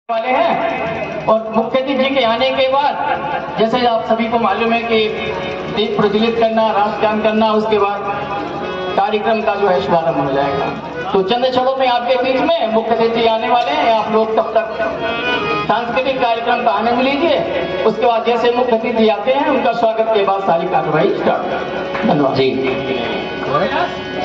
वाले हैं। और मुख्य अतिथि जी के आने के बाद जैसे आप सभी को मालूम है कि दीप प्रज्वलित करना, राष्ट्रगान करना, उसके बाद कार्यक्रम का जो है शुभारंभ हो जाएगा। तो चंद क्षणों में आपके बीच में मुख्य अतिथि आने वाले हैं। आप लोग तब तक सांस्कृतिक कार्यक्रम का आनंद लीजिए। उसके बाद जैसे मुख्य अतिथि आते हैं उनका स्वागत के बाद सारी कार्यवाही स्टार्ट। धन्यवाद जी।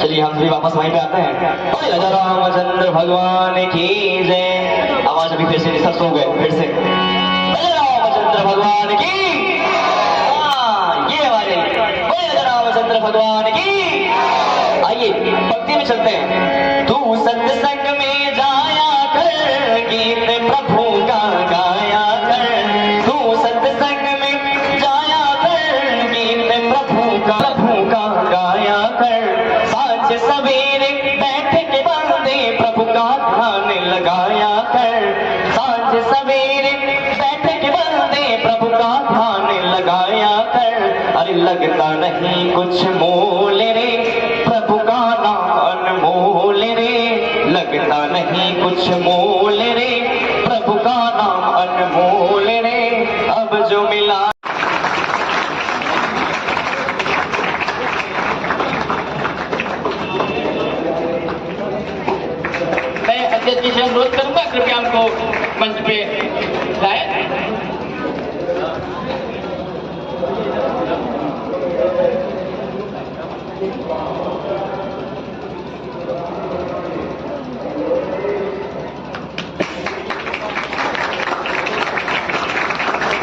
चलिए हम भी वापस वहीं पे आते हैं। राजा रामचंद्र भगवान की जय। आवाज अभी फिर से सब सो गए। फिर से राजा रामचंद्र भगवान की। हाँ ये हमारे राजा रामचंद्र भगवान की। आइए भक्ति में चलते हैं। तू सत्संग में जाया कर, गीत प्रभु का गाया कर। तू सत्संग में जाया कर, गीत प्रभु का गाया कर। साँझ सवेरे बैठ के बंदे प्रभु का ध्यान लगाया कर। साँझ सवेरे बैठ के बंदे प्रभु का ध्यान लगाया कर। अरे लगता नहीं कुछ मोल रे, प्रभु का नाम अनमोल रे। लगता नहीं कुछ मोल रे, प्रभु का नाम अनमोल रे। अब जो मिला अध्यक्ष जी से अनुरोध करूंगा कृपया हमको मंच पे लाए।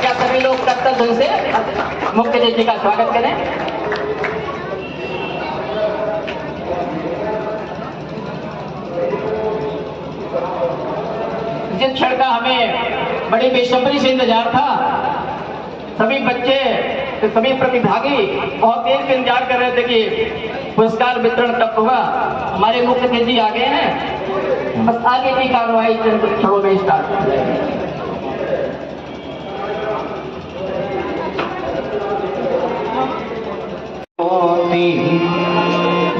क्या सभी लोग करतल ढंग से मुख्य अतिथि का स्वागत करें। जिस क्षण का हमें बड़ी बेसब्री से इंतजार था, सभी बच्चे, सभी प्रतिभागी बहुत देर से इंतजार कर रहे थे कि पुरस्कार वितरण कब होगा। हमारे मुख्य अतिथि आ गए हैं, बस आगे की कार्रवाई चंद क्षणों में स्टार्ट हो जाएगी।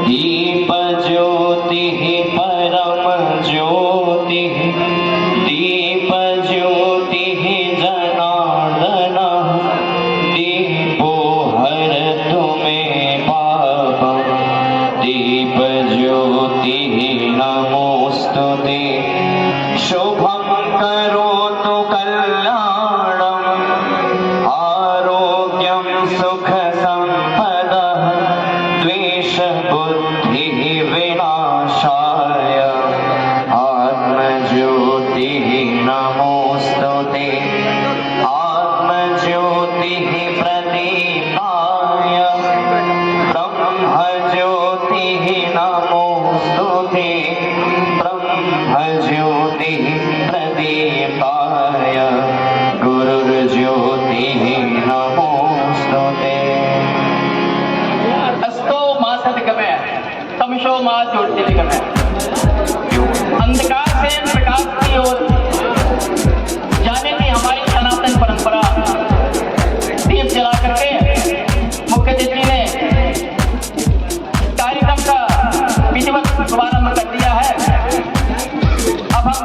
दीप ज्योति परम ज्योति, दीप ज्योति जनार्दन। दीपो हर तुम्हें पापा, दीप ज्योति नमोस्तुते। शुभम करोतु कल्याणम, आरोग्यम सुख संपदा। द्वेष बुद्धि विनाशाय, आत्मज्योति नमोस्तुते। आत्मज्योति प्रदीपाय, ब्रह्मज्योति नमोस्तुते। ब्रह्मज्योति प्रदीपाय, गुरुर्ज्योति नमोस्तुते। तमशो मां ज्योतिर्गमय। अंधकार से प्रकाश की ओर जाने की हमारी सनातन परंपरा। दीप जला करके मुख्य अतिथि ने कार्यक्रम का विधिवत शुभारंभ कर दिया है। अब हम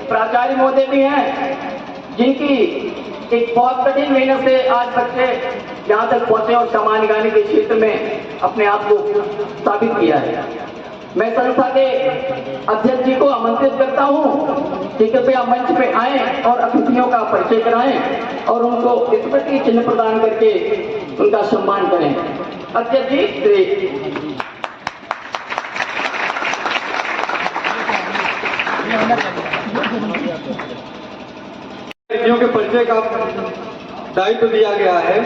प्राचार्य महोदय भी हैं, जिनकी एक बहुत कठिन मेहनत से आज बच्चे यहाँ तक पहुंचे और सामान्य गाने के क्षेत्र में अपने आप को साबित किया है। मैं संस्था के अध्यक्ष जी को आमंत्रित करता हूँ कि कृपया मंच पे आएं और अतिथियों का परिचय कराएं और उनको स्मृति चिन्ह प्रदान करके उनका सम्मान करें। अध्यक्ष जी श्री के परिचय का दायित्व दिया गया है।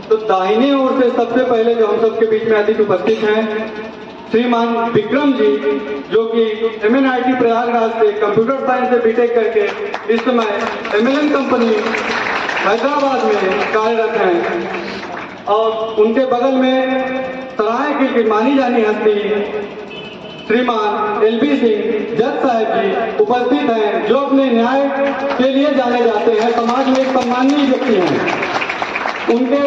तो दाहिने ओर से सबसे पहले जो हम सबके बीच में अतिथि उपस्थित हैं, श्रीमान विक्रम जी, जो कि MNIT प्रयागराज से कंप्यूटर साइंस से बीटेक करके इस समय MLN कंपनी हैदराबाद में कार्यरत हैं। और उनके बगल में सराय की मानी जानी हस्ती श्रीमान एलबी सिंह जज साहब जी उपस्थित हैं, जो अपने न्याय के लिए जाने जाते हैं, समाज में एक सम्माननीय व्यक्ति हैं। उनके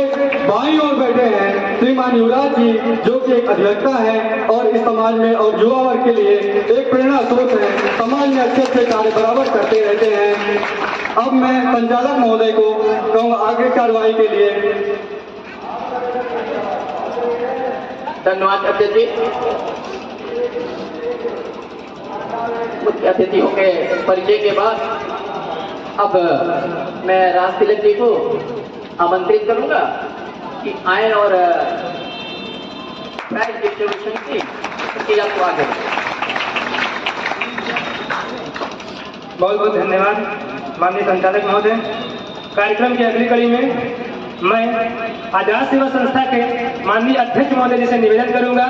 बाईं ओर बैठे हैं श्रीमान युवराज जी, जो कि एक अधिवक्ता है और इस समाज में और युवा वर्ग के लिए एक प्रेरणा स्रोत है, समाज में अच्छे अच्छे कार्य बराबर करते रहते हैं। अब मैं संचालक महोदय को कहूँगा आगे कार्रवाई के लिए। धन्यवाद अध्यक्ष जी। मुख्य अतिथियों के परिचय के बाद अब मैं राज तिलक जी को आमंत्रित करूंगा कि आए और प्राइज डिस्ट्रीब्यूशन की क्रिया को आगे। बहुत बहुत धन्यवाद माननीय संचालक महोदय। कार्यक्रम की अगली कड़ी में मैं आजाद सेवा संस्था के माननीय अध्यक्ष महोदय जी से निवेदन करूंगा,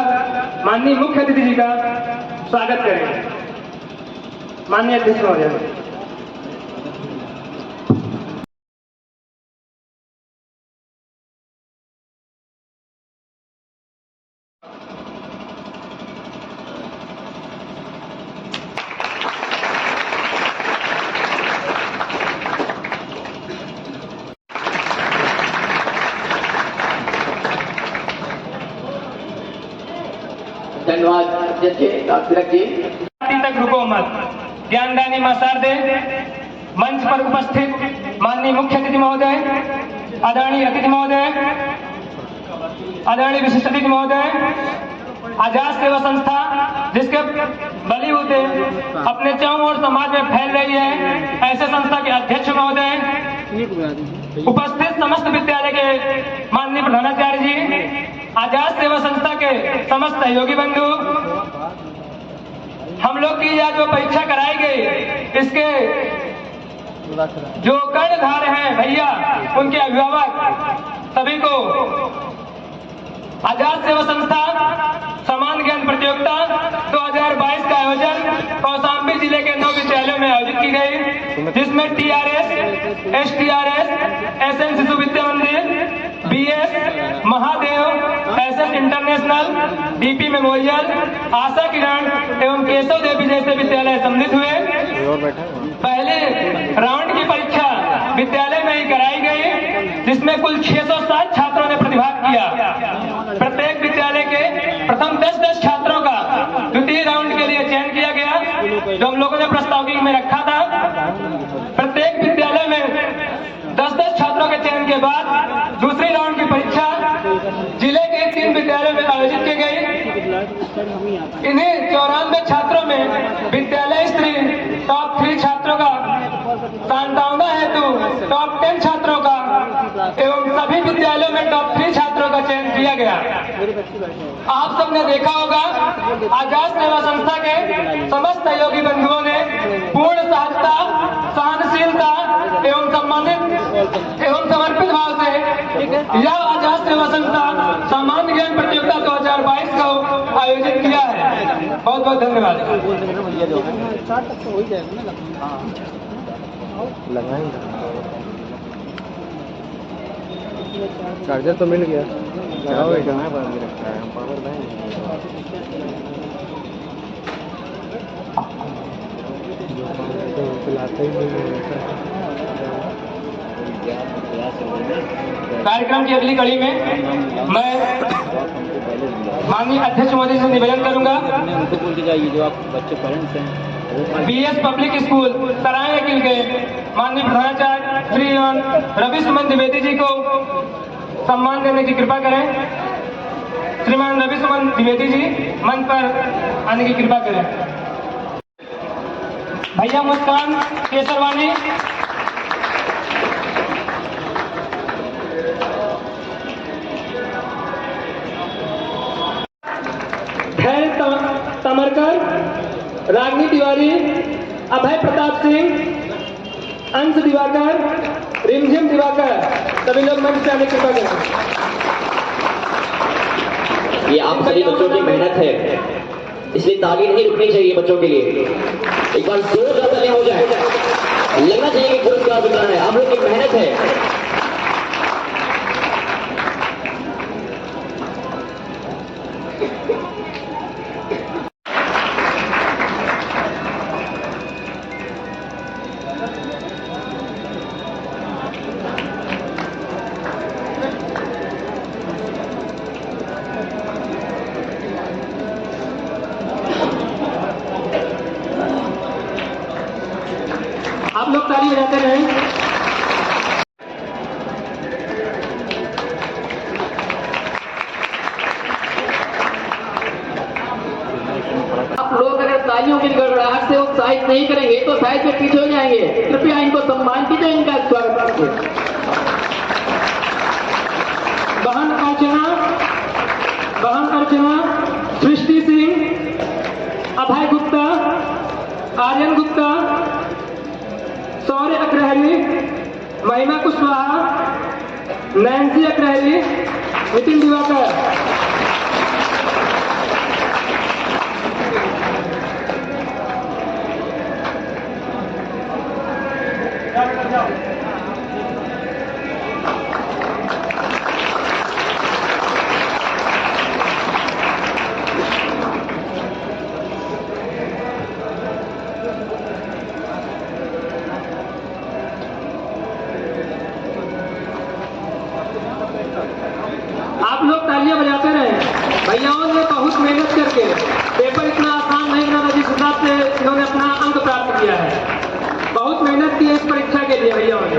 माननीय मुख्य अतिथि जी का स्वागत करें। माननीय अध्यक्ष महोदय। धन्यवाद अध्यक्ष तिलक जी। तक रुको मत, ज्ञानदानी मसारदे मंच पर उपस्थित माननीय मुख्य अतिथि महोदय, आदरणीय अतिथि महोदय, आदरणीय विशिष्ट अतिथि महोदय, आजाद सेवा संस्था जिसके बलबूते अपने चारों ओर समाज में फैल रही है, ऐसे संस्था के अध्यक्ष महोदय, उपस्थित समस्त विद्यालय के माननीय प्रधानाचार्य जी, आजाद सेवा संस्था के समस्त सहयोगी बंधु, हम लोग की यह जो परीक्षा कराई गई इसके जो कर्णधार हैं भैया, उनके अभिभावक सभी को आजाद सेवा संस्था समान ज्ञान प्रतियोगिता 2022 का आयोजन कौशाम्बी जिले के 9 विद्यालयों में आयोजित की गई, जिसमें TRS, STRS, SN शिशु Vidya Mandir, BS Mahadev, SS international, DP memorial, Asha Kiran एवं केशव देवी जैसे विद्यालय सम्मिलित हुए। पहले राउंड की परीक्षा विद्यालय में ही कराई गई, जिसमें कुल 660 छात्रों ने प्रतिभाग किया। प्रत्येक विद्यालय के प्रथम 10-10 छात्रों का द्वितीय राउंड के लिए चयन किया गया, जो हम लोगों ने प्रस्तावकी में रखा था। प्रत्येक विद्यालय में 10-10 छात्रों के चयन के बाद दूसरी राउंड की परीक्षा जिले के 3 विद्यालयों में आयोजित की गई। इन्हीं 94 छात्रों में विद्यालय स्तरीय टॉप 3 छात्रों का, सांत्वना हेतु टॉप 10 छात्रों का एवं सभी विद्यालयों में टॉप 3 छात्रों का चयन किया गया। आप सबने देखा होगा आजाद सेवा संस्था के समस्त सहयोगी बंधुओं ने पूर्ण सहजता, सहनशीलता एवं सम्मानित एवं समर्पित भाव से यह आजाद सेवा संस्था सामान्य ज्ञान प्रतियोगिता 2022 को आयोजित किया है। बहुत बहुत धन्यवाद। चार्जर तो मिल गया, लगाओ कहाँ पर रखा है पावर बैंक। कार्यक्रम की अगली कड़ी में मैं माननीय अध्यक्ष महोदय से निवेदन करूंगा, उनको बोल के जाइए जो आप बच्चे पेरेंट्स हैं। BS पब्लिक स्कूल सराय वकील के माननीय प्रधानाचार्य श्री रवि सुमन द्विवेदी जी को सम्मान देने की कृपा करें। श्रीमान रवि सुमन द्विवेदी जी मंच पर आने की कृपा करें। भैया मुस्कान केसरवानी, धैर्य तमरकर, रागनी तिवारी, अभय प्रताप सिंह, अंश दिवाकर, रिमझिम दिवाकर, सभी लोग मंच से आने की कृपा करें। ये आप सभी बच्चों की मेहनत है, इसलिए ताली नहीं रुकनी चाहिए बच्चों के लिए। एक बार जोर से हो जाए, लगना चाहिए कि पुरस्कार मिल रहा है, आप लोग की मेहनत है। बजाते रहें। आप लोग अगर तालियों की गड़गड़ाहट से उत्साहित नहीं करेंगे तो शायद वे पीछे हो जाएंगे। कृपया इनको सम्मान कीजिए, इनका स्वागत कीजिए। बहन अर्चना, सृष्टि सिंह, अभय गुप्ता, आर्यन गुप्ता, सौर्य अग्रहरी, महिमा कुशवाहा, नैन्सी अग्रहरी, नितिन दिवाकर। आप लोग तालियां बजाते रहे। भैयाओं ने बहुत मेहनत करके पेपर इतना आसान नहीं बना था जिस हिसाब से इन्होंने अपना अंक प्राप्त किया है। बहुत मेहनत की है इस परीक्षा के लिए भैयाओं ने।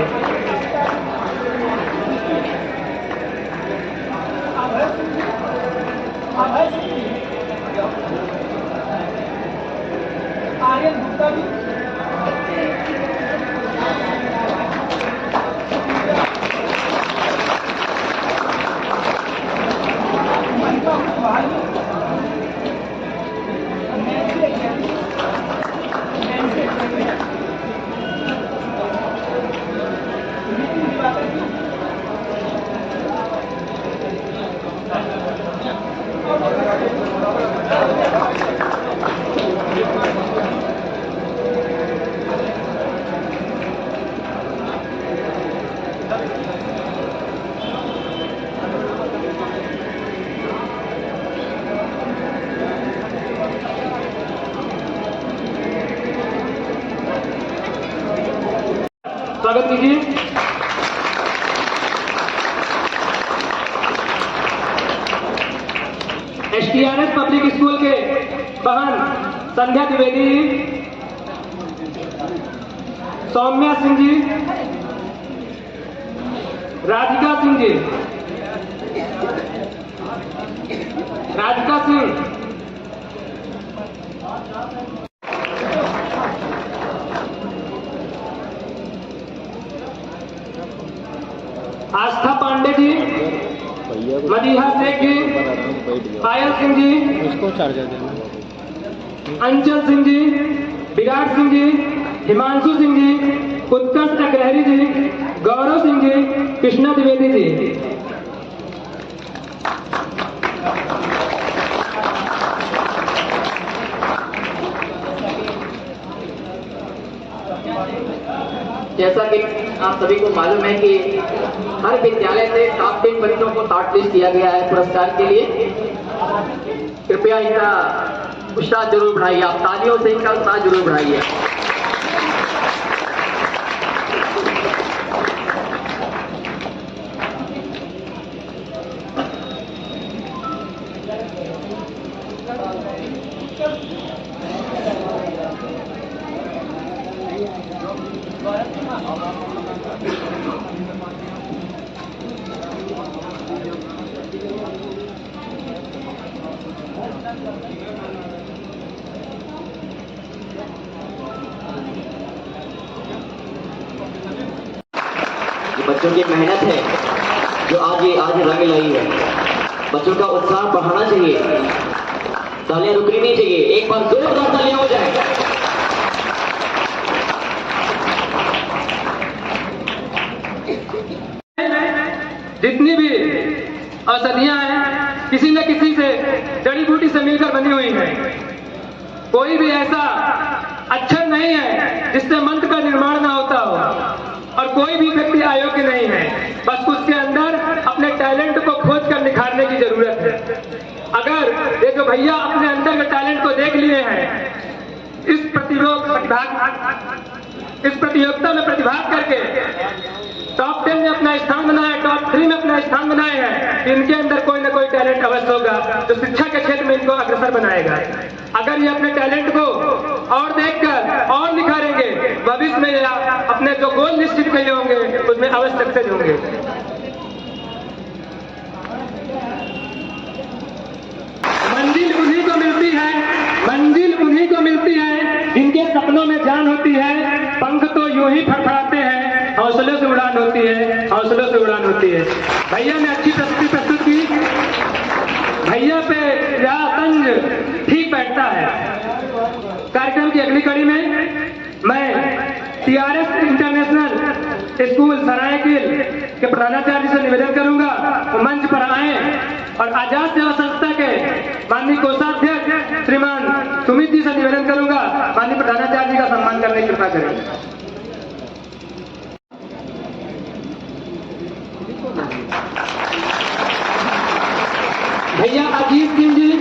स्वागत कीजिए। STRS पब्लिक स्कूल के बहन संध्या द्विवेदी, सौम्या सिंह जी, राधिका सिंह जी, राधिका सिंह, आस्था पांडे जी, मदीहा शेख जी, पायल सिंह जी, उसको चार्जर देना। अंचल सिंह जी, विराट सिंह जी, हिमांशु सिंह जी, उत्कर्ष अग्रहरी जी, गौरव सिंह जी, कृष्णा द्विवेदी जी। जैसा कि आप सभी को मालूम है कि हर विद्यालय से टॉप 10 बच्चों को शॉर्टलिस्ट किया गया है पुरस्कार के लिए। कृपया इनका उत्साह जरूर बढ़ाइए, आप तालियों से इनका उत्साह जरूर बढ़ाइए। बच्चों की मेहनत है जो आज रंग लाई है। बच्चों का उत्साह बढ़ाना चाहिए, तालियां रुकनी नहीं चाहिए। एक बार जोरदार तालियां हो जाए। जितनी भी औषधियां हैं किसी न किसी से जड़ी बूटी से मिलकर बनी हुई हैं। कोई भी ऐसा अक्षर नहीं है जिससे मंत्र का निर्माण ना होता हो, और कोई भी व्यक्ति अयोग्य नहीं है। बस उसके अंदर अपने टैलेंट को खोज कर निखारने की जरूरत है। अगर ये जो भैया अपने अंदर के टैलेंट को देख लिए हैं, इस प्रतियोगिता में प्रतिभाग करके टॉप 10 में अपना स्थान बनाया, टॉप 3 में अपना स्थान बनाए हैं, इनके अंदर कोई ना कोई टैलेंट अवश्य होगा जो शिक्षा के क्षेत्र में इनको अग्रसर बनाएगा। अगर ये अपने टैलेंट को और देखकर और निखारेंगे, भविष्य में या अपने जो गोल निश्चित किए होंगे उसमें अवश्य सक्सेस होंगे। मंजिल उन्हीं को मिलती है, मंजिल उन्हीं को मिलती है जिनके सपनों में जान होती है। पंख तो यूं ही फड़फड़ाते हैं, हौसलों से उड़ान होती है, हौसलों से उड़ान होती है। भैया ने अच्छी प्रस्तुति प्रस्तुत की, भैया पे यह तंज ठीक बैठता है। कार्यक्रम की अगली कड़ी में मैं टीआरएस इंटरनेशनल स्कूल सरायकेल के प्रधानाचार्य से निवेदन करूंगा वो मंच पर आए और आजाद सेवा संस्था के माननीय कोषाध्यक्ष श्रीमान सुमित जी से निवेदन करूंगा माननीय प्रधानाचार्य जी का सम्मान करने की कृपा करें। भैया अजीत सिंह जी,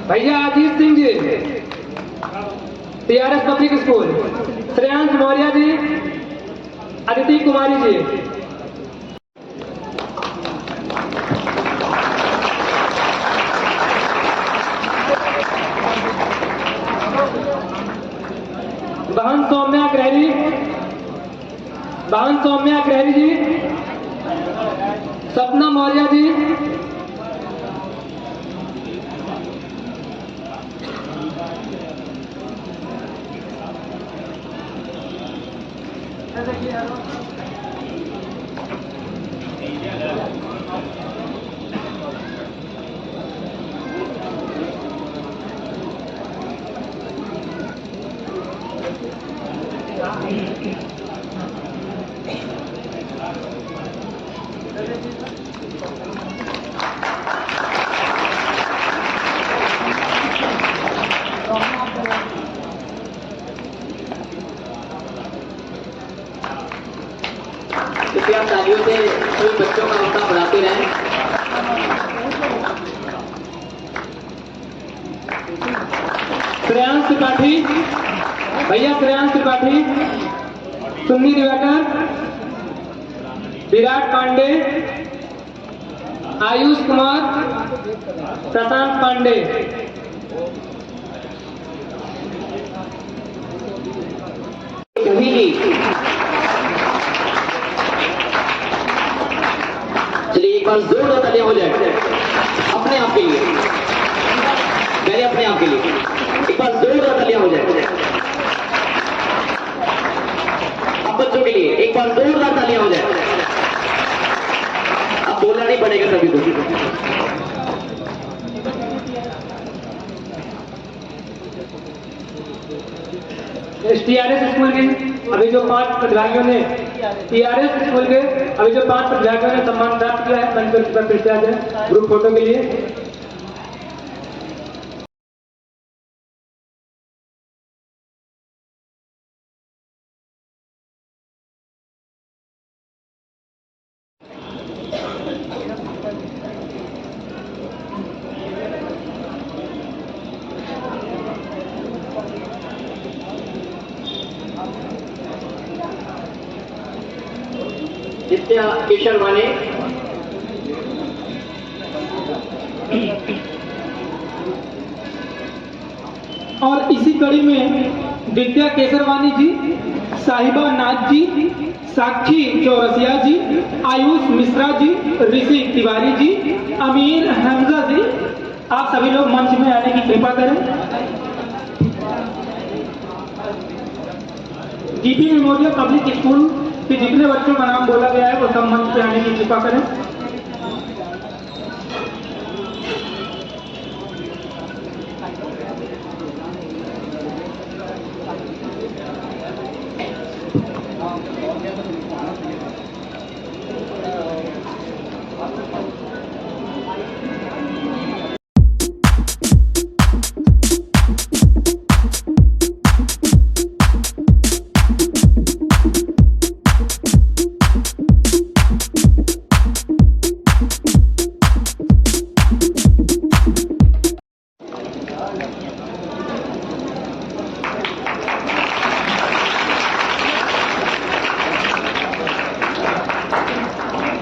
भैया Ajit Singh ji TRS public school, Shreyansh Maurya ji, Aditi Kumari ji. बहन सौम्या ग्रहरी, बहन सौम्या ग्रहरी जी, सपना मौर्य जी, कृपया तालियों से सभी बच्चों का हौसला बढ़ाते रहें। श्रेयांश त्रिपाठी, भैया श्रेयांश त्रिपाठी, सुन्नी दिवाकर, विराट पांडे, आयुष कुमार, प्रशांत पांडे। चलिए एक बार जोरदार तालियां हो जाए अपने आप के लिए, पहले अपने आप के लिए एक बार जोरदार तालियां हो जाए। अब बच्चों के लिए एक बार जोरदार तालियां हो जाए। अब बोलना नहीं पड़ेगा सभी को। टीआरएस स्कूल के अभी जो 5 प्रतिभागियों ने टीआरएस स्कूल के अभी जो 5 प्रतिभागियों ने सम्मान प्राप्त किया है, मंच पर फिर से आ जाए ग्रुप फोटो के लिए। नित्या केशरवानी, और इसी कड़ी में विद्या केसरवानी जी, साहिबा नाथ जी, साक्षी चौरसिया जी, आयुष मिश्रा जी, ऋषि तिवारी जी, अमीर हमजा जी, आप सभी लोग मंच में आने की कृपा करें। जीपी मेमोरियल पब्लिक स्कूल के जितने बच्चों का नाम बोला गया है वो सब मंच पे आने की कृपा करें।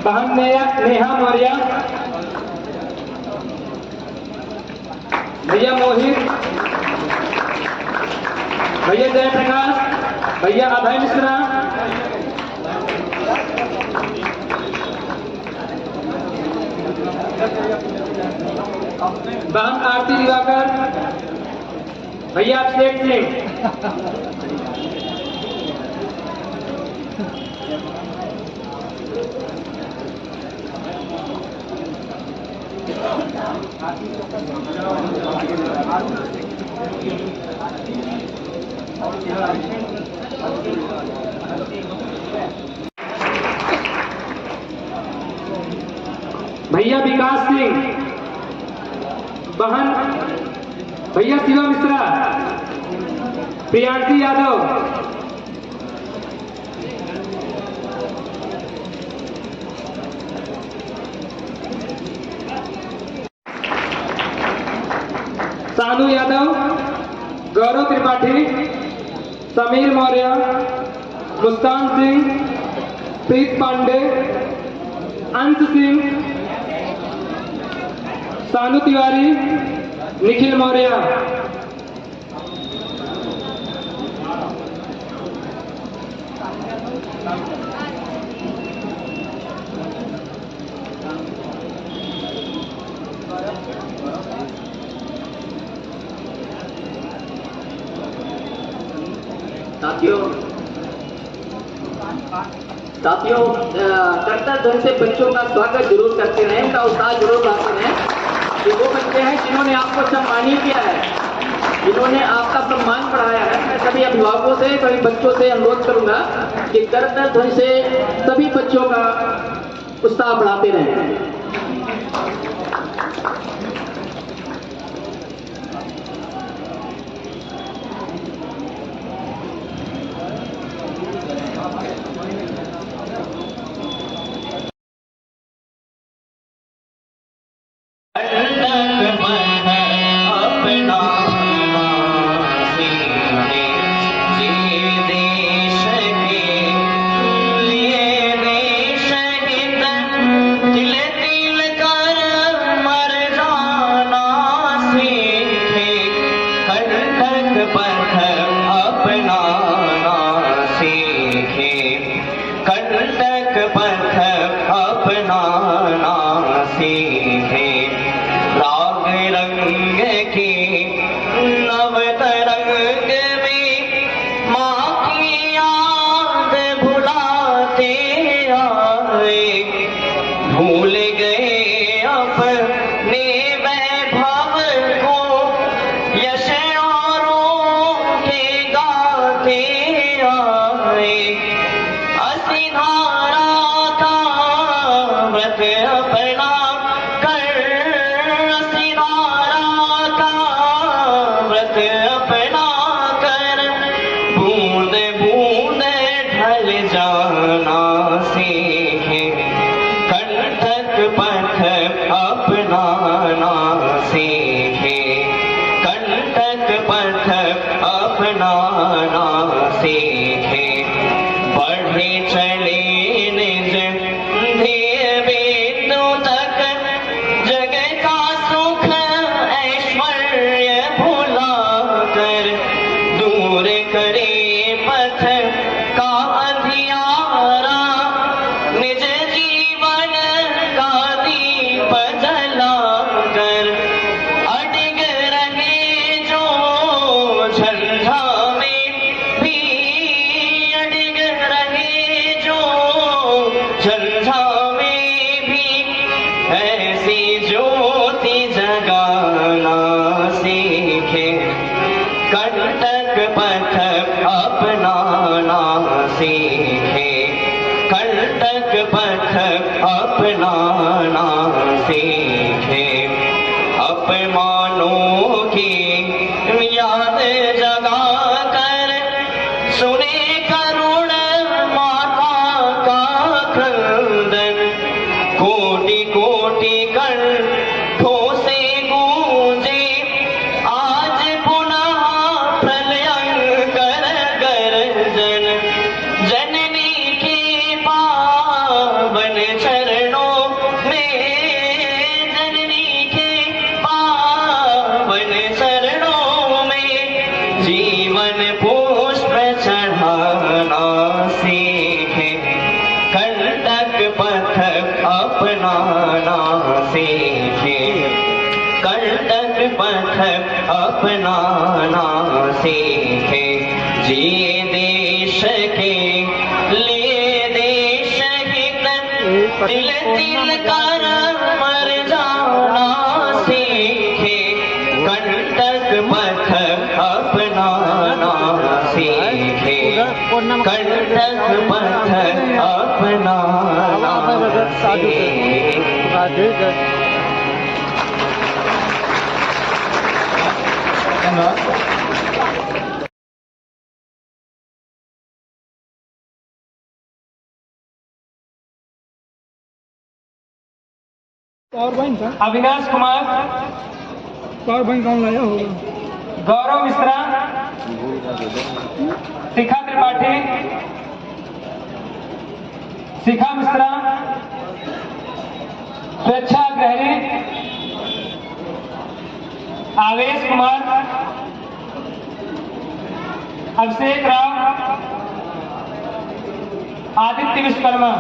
बहन नेहा मौर्य, भैया मोहित, भैया जयप्रकाश, भैया अभय मिश्रा, बहन आरती दिवाकर, भैया अभिषेक सिंह, भैया विकास सिंह, बहन भैया शिवा मिश्रा, प्रियांशी यादव, सानू यादव, गौरव त्रिपाठी, समीर मौर्य, मुस्कान सिंह, प्रीत पांडे, अंश सिंह, सानू तिवारी, निखिल मौर्य। साथियों कर्तव्य ढंग से बच्चों का स्वागत जरूर करते रहें, उनका उत्साह जरूर लाते रहें। ये वो बच्चे हैं जिन्होंने आपको सम्मानित किया है, जिन्होंने आपका सम्मान बढ़ाया है। मैं सभी अभिभावकों से, सभी बच्चों से अनुरोध करूंगा कि कर्तव्य ढंग से सभी बच्चों का उत्साह बढ़ाते रहें। चरणों में जननी के पावन कंटक पथ अपनाना सीखे, जिए देश के लिए देश हित, तिल तिल कर मर जाना सीखे, कंटक पथ अपनाना सीखे, कंटक पथ अपनाना सीखे। पावर बैंक था, अविनाश कुमार, पावर बैंक कौन लाया होगा? गौरव मिश्रा, शिखा त्रिपाठी, शिखा मिश्रा, स्वेच्छा अग्रहरी, आवेश कुमार, अभिषेक राव, आदित्य विश्वकर्मा।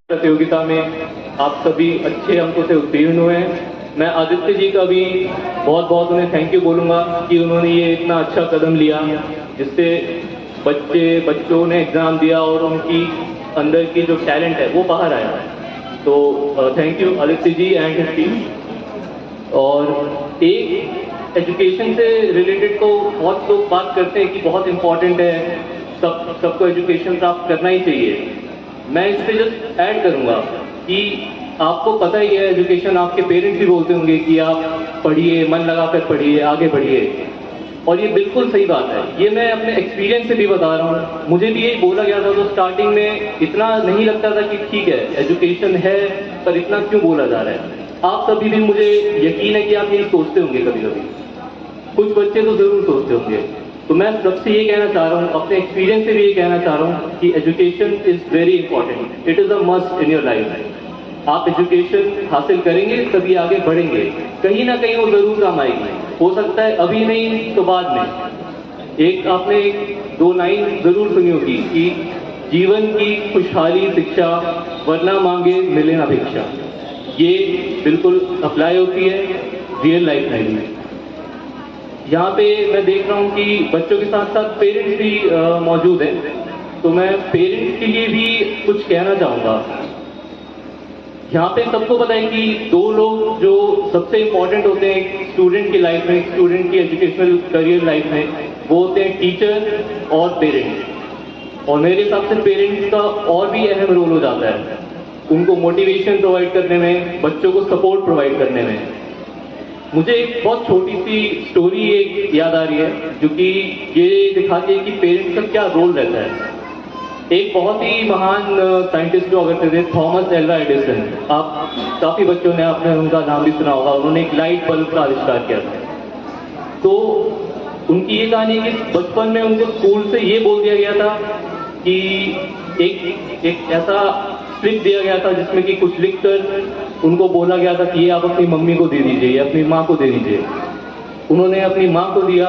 प्रतियोगिता में आप सभी अच्छे अंकों से उत्तीर्ण हुए हैं। मैं आदित्य जी का भी बहुत बहुत उन्हें थैंक यू बोलूँगा कि उन्होंने ये इतना अच्छा कदम लिया जिससे बच्चों ने एग्ज़ाम दिया और उनकी अंदर की जो टैलेंट है वो बाहर आया। तो thank you Aditya ji and his team. और एक एजुकेशन से रिलेटेड तो बहुत लोग बात करते हैं कि बहुत इम्पोर्टेंट है, सबको एजुकेशन प्राप्त करना ही चाहिए। मैं इस पे जस्ट ऐड करूंगा कि आपको पता ही है, एजुकेशन आपके पेरेंट्स भी बोलते होंगे कि आप पढ़िए, मन लगाकर पढ़िए, आगे बढ़िए, और ये बिल्कुल सही बात है। ये मैं अपने एक्सपीरियंस से भी बता रहा हूँ। मुझे भी यही बोला गया था, तो स्टार्टिंग में इतना नहीं लगता था कि ठीक है एजुकेशन है, पर इतना क्यों बोला जा रहा है। आप सभी भी, मुझे यकीन है कि आप यही सोचते होंगे कभी कभी, कुछ बच्चे तो जरूर सोचते होंगे। तो मैं सबसे ये कहना चाह रहा हूँ, अपने एक्सपीरियंस से भी ये कहना चाह रहा हूँ कि education is very important, it is a must in your life. आप एजुकेशन हासिल करेंगे तभी आगे बढ़ेंगे, कहीं ना कहीं वो जरूर काम आएगी। हो सकता है अभी नहीं तो बाद में। एक आपने 2 लाइन जरूर सुनी होगी कि जीवन की खुशहाली शिक्षा, वरना मांगे मिले ना भिक्षा। ये बिल्कुल अप्लाई होती है रियल लाइफ में। यहाँ पे मैं देख रहा हूँ कि बच्चों के साथ साथ पेरेंट्स भी मौजूद हैं, तो मैं पेरेंट्स के लिए भी कुछ कहना चाहूँगा। यहाँ पे सबको पता है कि 2 लोग जो सबसे इम्पोर्टेंट होते हैं स्टूडेंट की लाइफ में, स्टूडेंट की एजुकेशनल करियर लाइफ में, वो होते हैं टीचर और पेरेंट्स। और मेरे हिसाब से पेरेंट्स का और भी अहम रोल हो जाता है, उनको मोटिवेशन प्रोवाइड करने में, बच्चों को सपोर्ट प्रोवाइड करने में। मुझे एक बहुत छोटी सी स्टोरी एक याद आ रही है जो कि ये दिखाती है कि पेरेंट्स का क्या रोल रहता है। एक बहुत ही महान साइंटिस्ट हुआ करते थे, थॉमस एल्वा एडिसन। आप काफी बच्चों ने, आपने उनका नाम भी सुना होगा। उन्होंने एक लाइट बल्ब का आविष्कार किया था। तो उनकी ये कहानी है कि बचपन में उनको स्कूल से ये बोल दिया गया था कि एक ऐसा स्लिप दिया गया था जिसमें कि कुछ लिखकर उनको बोला गया था कि ये आप अपनी मम्मी को दे दीजिए या अपनी माँ को दे दीजिए। उन्होंने अपनी माँ को दिया,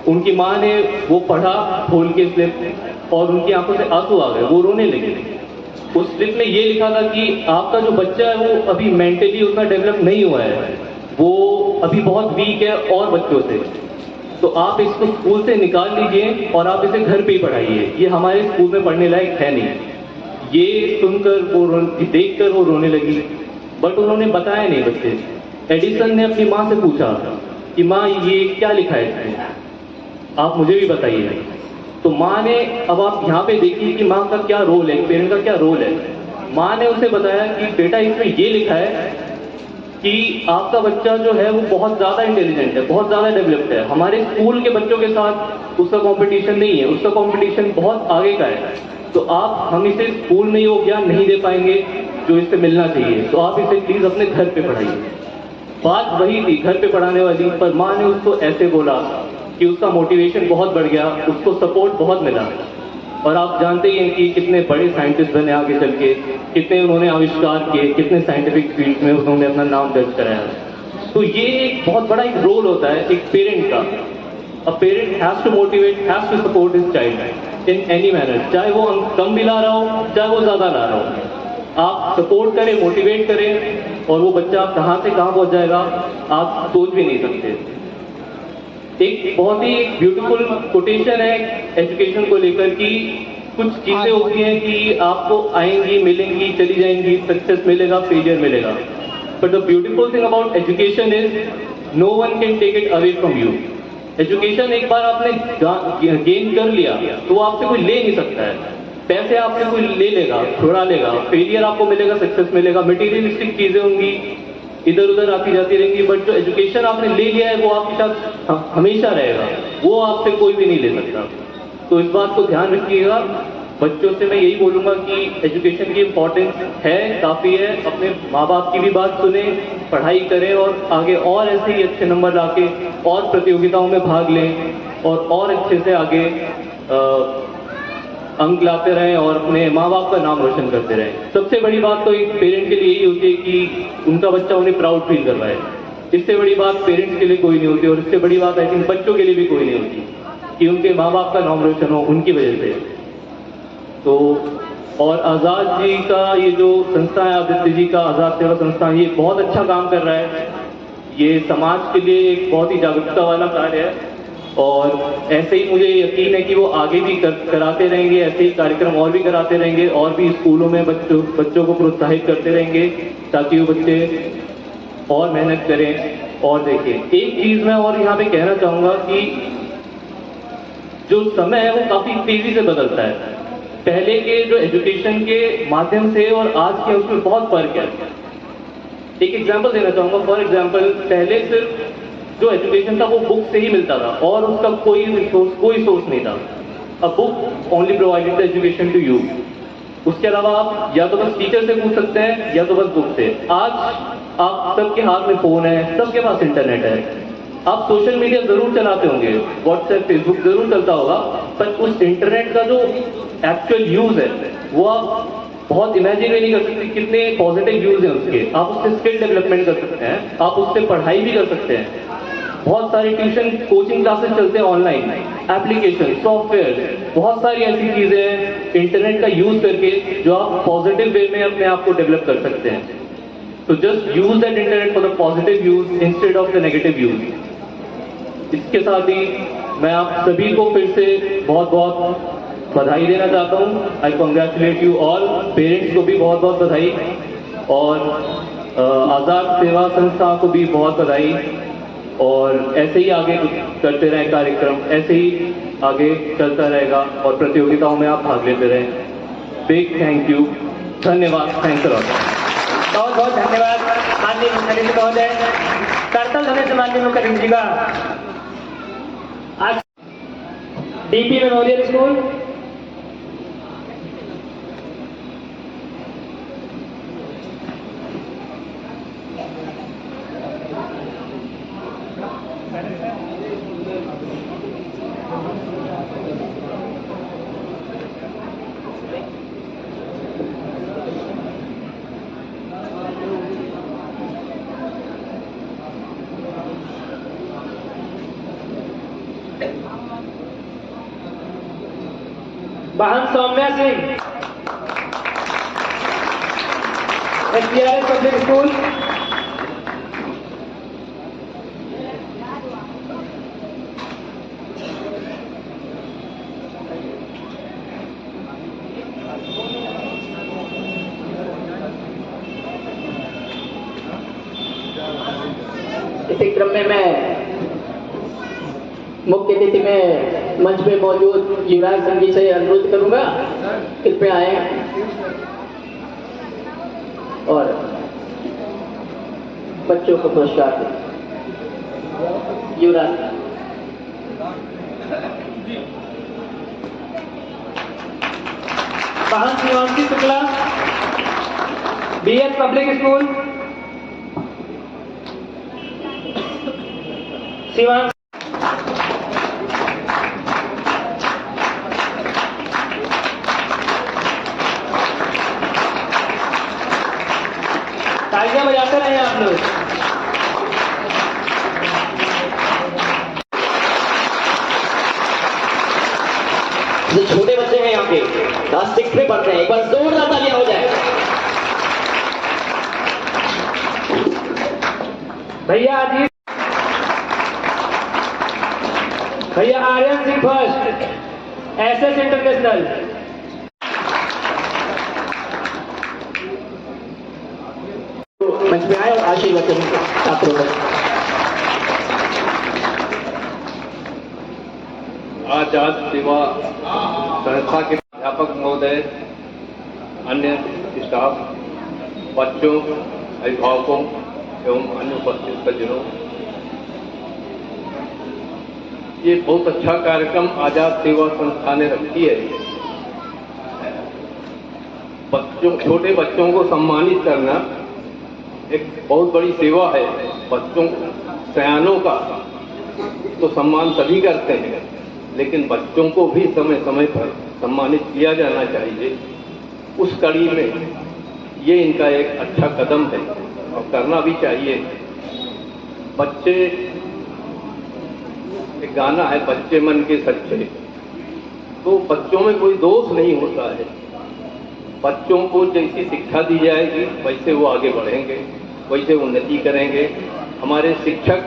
उनकी माँ ने वो पढ़ा खोल के स्लिप और उनकी आंखों से आंसू आ गए, वो रोने लगी। उस स्लिप में ये लिखा था कि आपका जो बच्चा है वो अभी मेंटली उतना डेवलप नहीं हुआ है, वो अभी बहुत वीक है और बच्चों से, तो आप इसको स्कूल से निकाल लीजिए और आप इसे घर पे ही पढ़ाइए, ये हमारे स्कूल में पढ़ने लायक है नहीं। ये सुनकर देखकर वो रोने लगी, बट उन्होंने बताया नहीं बच्चे। एडिसन ने अपनी माँ से पूछा कि माँ ये क्या लिखा है इसमें, आप मुझे भी बताइए। तो माँ ने, अब आप यहाँ पे देखिए कि माँ का क्या रोल है, पेरेंट का क्या रोल है। माँ ने उसे बताया कि बेटा इसमें ये लिखा है कि आपका बच्चा जो है वो बहुत ज़्यादा इंटेलिजेंट है, बहुत ज़्यादा डेवलप्ड है, हमारे स्कूल के बच्चों के साथ उसका कंपटीशन नहीं है, उसका कंपटीशन बहुत आगे का है, तो हम इसे स्कूल में वो ज्ञान नहीं दे पाएंगे जो इससे मिलना चाहिए, तो आप इसे प्लीज़ अपने घर पे पढ़ाइए। बात वही थी घर पे पढ़ाने वाली, पर माँ ने उसको ऐसे बोला कि उसका मोटिवेशन बहुत बढ़ गया, उसको सपोर्ट बहुत मिला। और आप जानते ही हैं कि कितने बड़े साइंटिस्ट बने आगे चल के, कितने उन्होंने आविष्कार किए, कितने साइंटिफिक फील्ड में उन्होंने अपना नाम दर्ज कराया। तो ये एक बहुत बड़ा एक रोल होता है एक पेरेंट का। A parent has to motivate, has to support his child in any manner, चाहे वो कम भी ला रहा हो, चाहे वो ज्यादा ला रहा हो। आप सपोर्ट करें, मोटिवेट करें, और वो बच्चा कहाँ से कहाँ पहुंच जाएगा आप सोच भी नहीं सकते। एक बहुत ही ब्यूटीफुल कोटेशन है एजुकेशन को लेकर कि कुछ चीजें होती हैं कि आपको आएंगी, मिलेंगी, चली जाएंगी, सक्सेस मिलेगा, फेलियर मिलेगा, but the beautiful thing about education is no one can take it away from you. Education एक बार आपने गेन कर लिया तो वो आपसे कोई ले नहीं सकता है। पैसे आपसे कोई ले लेगा, छुड़ा लेगा, फेलियर आपको मिलेगा, सक्सेस मिलेगा, मटेरियलिस्टिक चीजें होंगी, इधर उधर आती जाती रहेंगी, बट जो एजुकेशन आपने ले लिया है वो आपके साथ हमेशा रहेगा, वो आपसे कोई भी नहीं ले सकता। तो इस बात को ध्यान रखिएगा। बच्चों से मैं यही बोलूंगा कि एजुकेशन की इम्पोर्टेंस है, काफी है। अपने माँ बाप की भी बात सुने, पढ़ाई करें और आगे और ऐसे ही अच्छे नंबर लाके और प्रतियोगिताओं में भाग लें और अच्छे से आगे अंक लाते रहें और अपने माँ बाप का नाम रोशन करते रहें। सबसे बड़ी बात तो एक पेरेंट के लिए यही होती है कि उनका बच्चा उन्हें प्राउड फील करवाए। इससे बड़ी बात पेरेंट्स के लिए कोई नहीं होती, और इससे बड़ी बात आई थिंक बच्चों के लिए भी कोई नहीं होती कि उनके माँ बाप का नाम रोशन हो उनकी वजह से। तो और आज़ाद जी का ये जो संस्था है, आदित्य जी का आज़ाद सेवा संस्थान, ये बहुत अच्छा काम कर रहा है। ये समाज के लिए एक बहुत ही जागरूकता वाला कार्य है, और ऐसे ही मुझे यकीन है कि वो आगे भी कराते रहेंगे, ऐसे ही कार्यक्रम और भी कराते रहेंगे, और भी स्कूलों में बच्चों को प्रोत्साहित करते रहेंगे ताकि वो बच्चे और मेहनत करें। और देखिए एक चीज मैं और यहाँ पे कहना चाहूंगा कि जो समय है वो काफी तेजी से बदलता है। पहले के जो एजुकेशन के माध्यम से और आज के उसमें बहुत फर्क है। एक एग्जांपल देना चाहूंगा। फॉर एग्जांपल, पहले सिर्फ जो एजुकेशन था वो बुक से ही मिलता था और उसका कोई सोर्स नहीं था। A book only provided the education to you. उसके अलावा आप या तो बस टीचर से पूछ सकते हैं या तो बस बुक से। आज आप सबके हाथ में फोन है, सबके पास इंटरनेट है। आप सोशल मीडिया जरूर चलाते होंगे, व्हाट्सएप, फेसबुक जरूर चलता होगा, पर उस इंटरनेट का जो एक्चुअल यूज है वो आप बहुत इमेजिन भी नहीं कर सकते कितने पॉजिटिव यूज हैं उसके। आप उससे स्किल डेवलपमेंट कर सकते हैं, आप उससे पढ़ाई भी कर सकते हैं। बहुत सारी ट्यूशन कोचिंग क्लासेस चलते हैं ऑनलाइन, एप्लीकेशन, सॉफ्टवेयर, बहुत सारी ऐसी चीजें हैं इंटरनेट का यूज करके जो आप पॉजिटिव वे में अपने आप को डेवलप कर सकते हैं। तो just use that internet for the positive use instead of the negative use. इसके साथ ही मैं आप सभी को फिर से बहुत बहुत बधाई देना चाहता हूँ। I congratulate you all. Parents को भी बहुत बहुत बधाई, और आज़ाद सेवा संस्था को भी बहुत बधाई। और ऐसे ही आगे करते रहे कार्यक्रम, ऐसे ही आगे चलता रहेगा और प्रतियोगिताओं में आप भाग लेते रहें। बिग थैंक यू, धन्यवाद, थैंक्स अ लॉट। बहुत बहुत धन्यवाद माननीय मुख्यमंत्री महोदय। करतल होने से माननीय मुख्यमंत्री जी का आज डीपी मेमोरियल स्कूल बहन Saumya Singh, STRS public school. इसी क्रम में मैं मुख्य अतिथि में मंच पे मौजूद युवराज सिंह जी से अनुरोध करूंगा, कृपया आए और बच्चों को पुरस्कार दें। युवराज बहन Shivanshi Shukla, BS public school. Shivanshi तालियां बजाते रहे आप लोग। जो छोटे बच्चे हैं यहाँ के क्लास 6 में पढ़ते हैं, एक बार जोरदार तालियां हो जाए। भैया अजीत, भैया Aryan Singh first, SS international. मंच में आए और आशीर्वाद करें छात्रों को। आजाद सेवा संस्था के अध्यापक महोदय, अन्य स्टाफ, बच्चों, अभिभावकों एवं अन्य उपस्थित सज्जनों, ये बहुत अच्छा कार्यक्रम आजाद सेवा संस्था ने रखी है। बच्चों, छोटे बच्चों को सम्मानित करना एक बहुत बड़ी सेवा है। बच्चों, सयानों का तो सम्मान सभी करते हैं, लेकिन बच्चों को भी समय समय पर सम्मानित किया जाना चाहिए। उस कड़ी में ये इनका एक अच्छा कदम है और करना भी चाहिए। बच्चे, एक गाना है बच्चे मन के सच्चे, तो बच्चों में कोई दोष नहीं होता है। बच्चों को जैसी शिक्षा दी जाएगी वैसे वो आगे बढ़ेंगे, वैसे उन्नति करेंगे। हमारे शिक्षक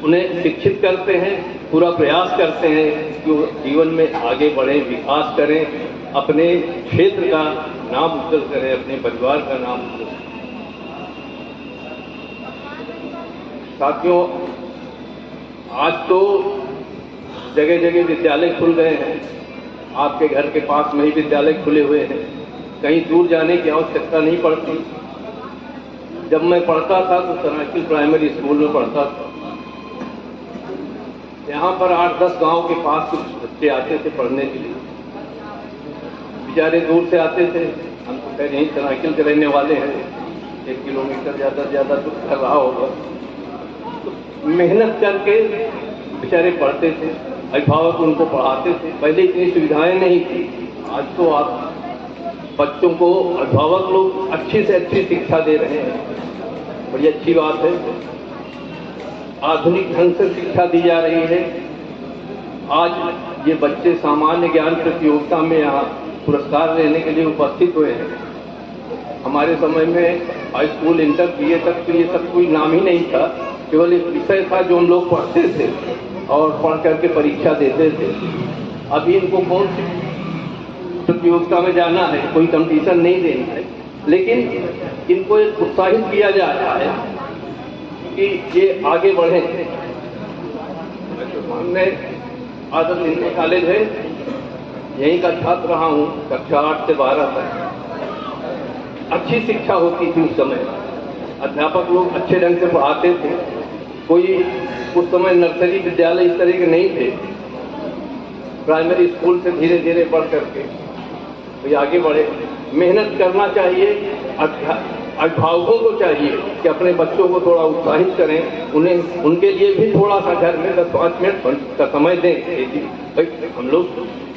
उन्हें शिक्षित करते हैं, पूरा प्रयास करते हैं कि वो जीवन में आगे बढ़ें, विकास करें, अपने क्षेत्र का नाम उज्जवल करें, अपने परिवार का नाम उज्जवल करें। साथियों, आज तो जगह जगह विद्यालय खुल गए हैं। आपके घर के पास में ही विद्यालय खुले हुए हैं, कहीं दूर जाने की आवश्यकता नहीं पड़ती। जब मैं पढ़ता था तो सरायकिल प्राइमरी स्कूल में पढ़ता था। यहाँ पर 8-10 गांव के पास कुछ बच्चे आते थे पढ़ने के लिए, बेचारे दूर से आते थे। हम तो खैर यहीं सरायकिल के रहने वाले हैं, 1 किलोमीटर ज़्यादा से ज़्यादा दूर कर रहा होगा। तो मेहनत करके बेचारे पढ़ते थे, अभिभावक उनको पढ़ाते थे। पहले इतनी सुविधाएं नहीं थी। आज तो आप बच्चों को अभिभावक लोग अच्छी से अच्छी शिक्षा दे रहे हैं, बड़ी अच्छी बात है। आधुनिक ढंग से शिक्षा दी जा रही है। आज ये बच्चे सामान्य ज्ञान प्रतियोगिता में यहाँ पुरस्कार लेने के लिए उपस्थित हुए हैं। हमारे समय में हाई स्कूल, इंटर, BA तक तो ये सब कोई नाम ही नहीं था। केवल एक विषय था जो हम लोग पढ़ते थे और पढ़ करके परीक्षा देते थे। अभी इनको कौन सी प्रतियोगिता में जाना है, कोई कंपटीशन नहीं देना है, लेकिन इनको एक उत्साहित किया जा रहा है कि ये आगे बढ़े। सामने आदर्श इंटर कॉलेज है, यहीं का छात्र रहा हूँ, कक्षा 8 से 12 तक। अच्छी शिक्षा होती थी उस समय, अध्यापक लोग अच्छे ढंग से पढ़ाते थे। कोई उस समय नर्सरी विद्यालय इस तरह के नहीं थे। प्राइमरी स्कूल से धीरे धीरे बढ़ करके कोई आगे बढ़े। मेहनत करना चाहिए। अभिभावकों को चाहिए कि अपने बच्चों को थोड़ा उत्साहित करें, उन्हें उनके लिए भी थोड़ा सा घर में 10-5 मिनट का समय दें। भाई हम लोग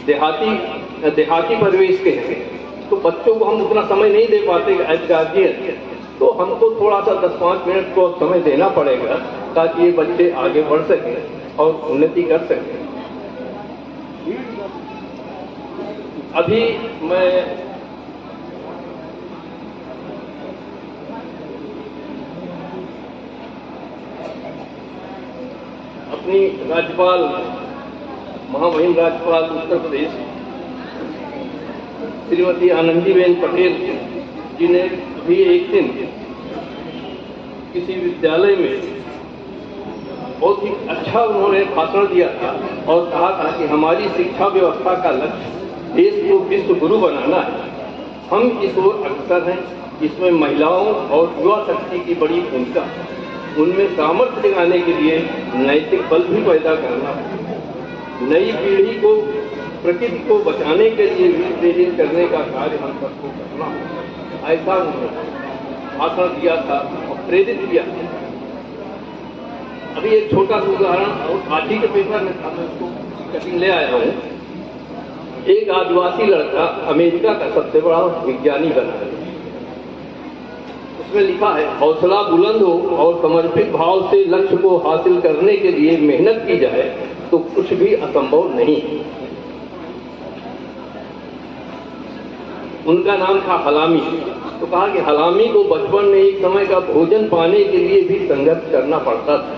देहाती परिवेश के हैं, तो बच्चों को हम उतना समय नहीं दे पाते एज गार्जियन, तो हमको थोड़ा सा 10-5 मिनट को समय देना पड़ेगा ताकि ये बच्चे आगे बढ़ सकें और उन्नति कर सकें। अभी मैं अपनी राज्यपाल महामहिम राज्यपाल उत्तर प्रदेश श्रीमती आनंदीबेन पटेल जी ने भी एक दिन किसी विद्यालय में बहुत ही अच्छा उन्होंने भाषण दिया था और कहा था कि हमारी शिक्षा व्यवस्था का लक्ष्य देश को विश्व गुरु बनाना है। हम इस ओर अग्रसर हैं। इसमें महिलाओं और युवा शक्ति की बड़ी भूमिका है। उनमें सामर्थ्य दिखाने के लिए नैतिक बल भी पैदा करना है। नई पीढ़ी को प्रकृति को बचाने के लिए भी प्रेरित करने का कार्य हम सबको करना है। ऐसा उन्होंने भाषण दिया था और प्रेरित किया था। अभी एक छोटा सा उदाहरण और आज ही के पेपर में था, मैं उसको कटिंग ले आया हूँ। एक आदिवासी लड़का अमेरिका का सबसे बड़ा विज्ञानी बना है। उसमें लिखा है, हौसला बुलंद हो और समर्पित भाव से लक्ष्य को हासिल करने के लिए मेहनत की जाए तो कुछ भी असंभव नहीं। उनका नाम था हलामी। तो कहा कि हलामी को बचपन में एक समय का भोजन पाने के लिए भी संघर्ष करना पड़ता था,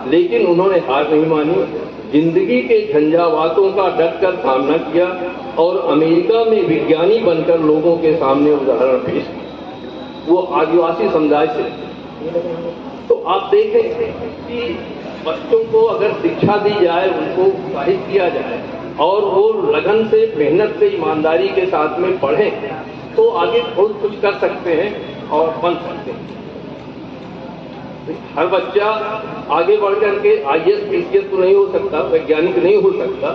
लेकिन उन्होंने हार नहीं मानी। जिंदगी के झंझावातों का डटकर सामना किया और अमेरिका में विज्ञानी बनकर लोगों के सामने उदाहरण पेश किया। वो आदिवासी समुदाय से। तो आप देखें कि बच्चों को अगर शिक्षा दी जाए, उनको उत्साहित किया जाए और वो लगन से, मेहनत से, ईमानदारी के साथ में पढ़ें तो आगे बहुत कुछ कर सकते हैं और बन सकते हैं। हर बच्चा आगे बढ़ करके IAS PCS तो नहीं हो सकता, वैज्ञानिक नहीं हो सकता,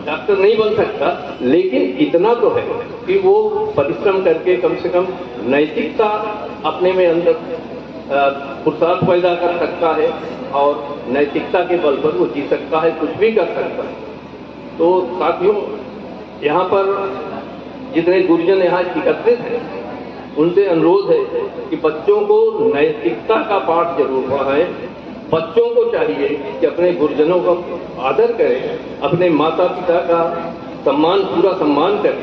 डॉक्टर नहीं बन सकता, लेकिन इतना तो है कि वो परिश्रम करके कम से कम नैतिकता अपने में अंदर पुरुषार्थ पैदा कर सकता है और नैतिकता के बल पर वो जी सकता है, कुछ भी कर सकता है। तो साथियों, यहाँ पर जितने गुरुजन यहाँ एकत्रित हैं, उनसे अनुरोध है कि बच्चों को नैतिकता का पाठ जरूर पढ़ाएं। बच्चों को चाहिए कि अपने गुरुजनों का आदर करें, अपने माता पिता का सम्मान, पूरा सम्मान करें।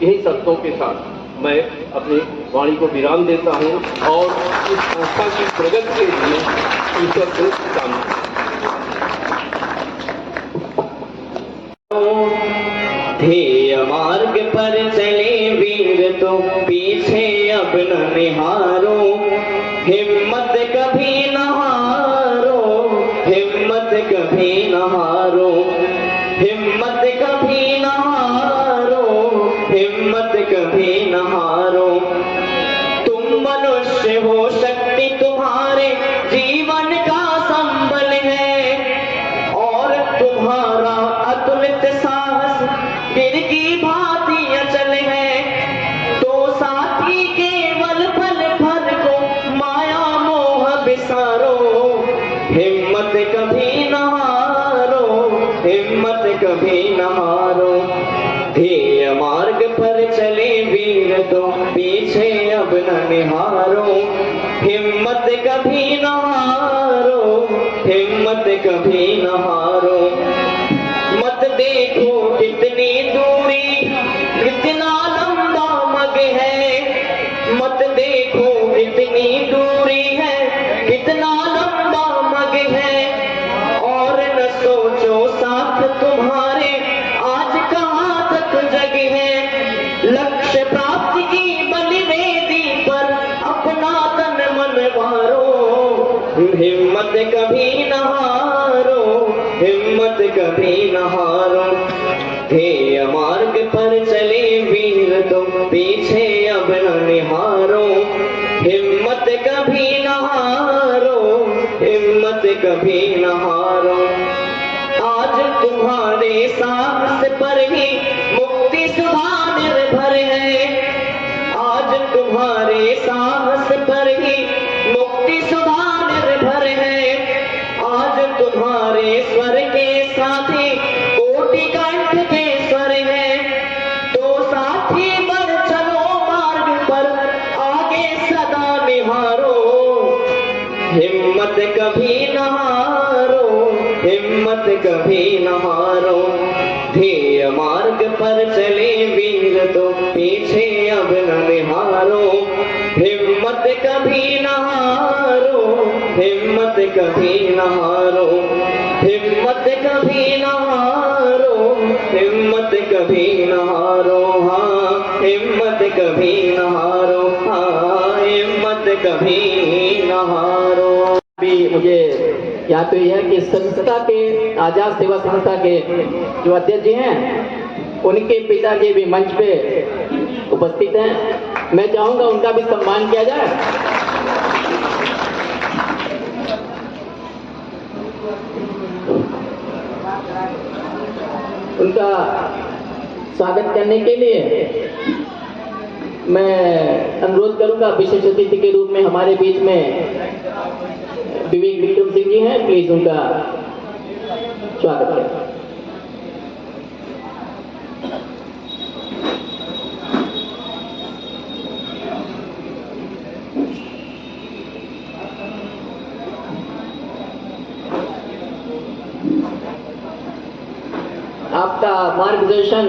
यही शब्दों के साथ मैं अपनी वाणी को विराम देता हूँ और इस संस्था की प्रगति के लिए ईश्वर से कामना। ध्येय मार्ग पर चले वीर तो पीछे अब न निहारो, हिम्मत कभी न हारो, हिम्मत कभी न हारो, हिम्मत कभी न हारो, हिम्मत कभी न हारो। तुम मनुष्य हो, शक्ति तुम्हारे जीवन का संबल है और तुम्हारा अतुलित साहस गिर की भांति अचल है। तो साथी केवल पल भर को माया मोह बिसारो, हिम्मत कभी न हारो, हिम्मत कभी न हारो। ध्येय मार्ग पर चले वीर तो पीछे अब न निहारो, हिम्मत कभी न हारो, हिम्मत कभी न हारो। मत देखो कितनी दूरी, कितना लंबा मग है, मत देखो कितनी दूरी है, कितना लंबा मग है। और न सोचो साथ तुम्हारे आज कहाँ तक जग है। लक्ष्य प्राप्ति की बलिवेदी पर अपना तन मन वारो, हिम्मत कभी न हारो, हिम्मत कभी न हारो। ध्येय मार्ग पर चले वीर तो पीछे अब न निहारो, हिम्मत कभी न हारो, हिम्मत कभी न हारो। आज तुम्हारे साहस पर ही मुक्ति सुधा निर्भर है, आज तुम्हारे साहस पर ही मुक्ति सुधा निर्भर है। आज तुम्हारे स्वर के साथी कोटि कंठ के स्वर है। तो साथी बढ़ चलो मार्ग पर आगे सदा निहारो, हिम्मत कभी न हारो, हिम्मत कभी न हारो। तो पीछे अब न निहारो, हिम्मत कभी न हारो, हिम्मत कभी न हारो, हिम्मत कभी न हारो, हिम्मत कभी न हारो, हाँ हिम्मत कभी न हारो, हाँ हिम्मत कभी न हारो। भी मुझे याद तो यह है कि संस्था के आजाद सेवा संस्था के जो अध्यक्ष जी हैं उनके पिताजी भी मंच पे उपस्थित हैं। मैं चाहूंगा उनका भी सम्मान किया जाए। उनका स्वागत करने के लिए मैं अनुरोध करूंगा विशेष अतिथि के रूप में हमारे बीच में विवेक विक्रम सिंह जी हैं, प्लीज उनका स्वागत करें। आपका मार्गदर्शन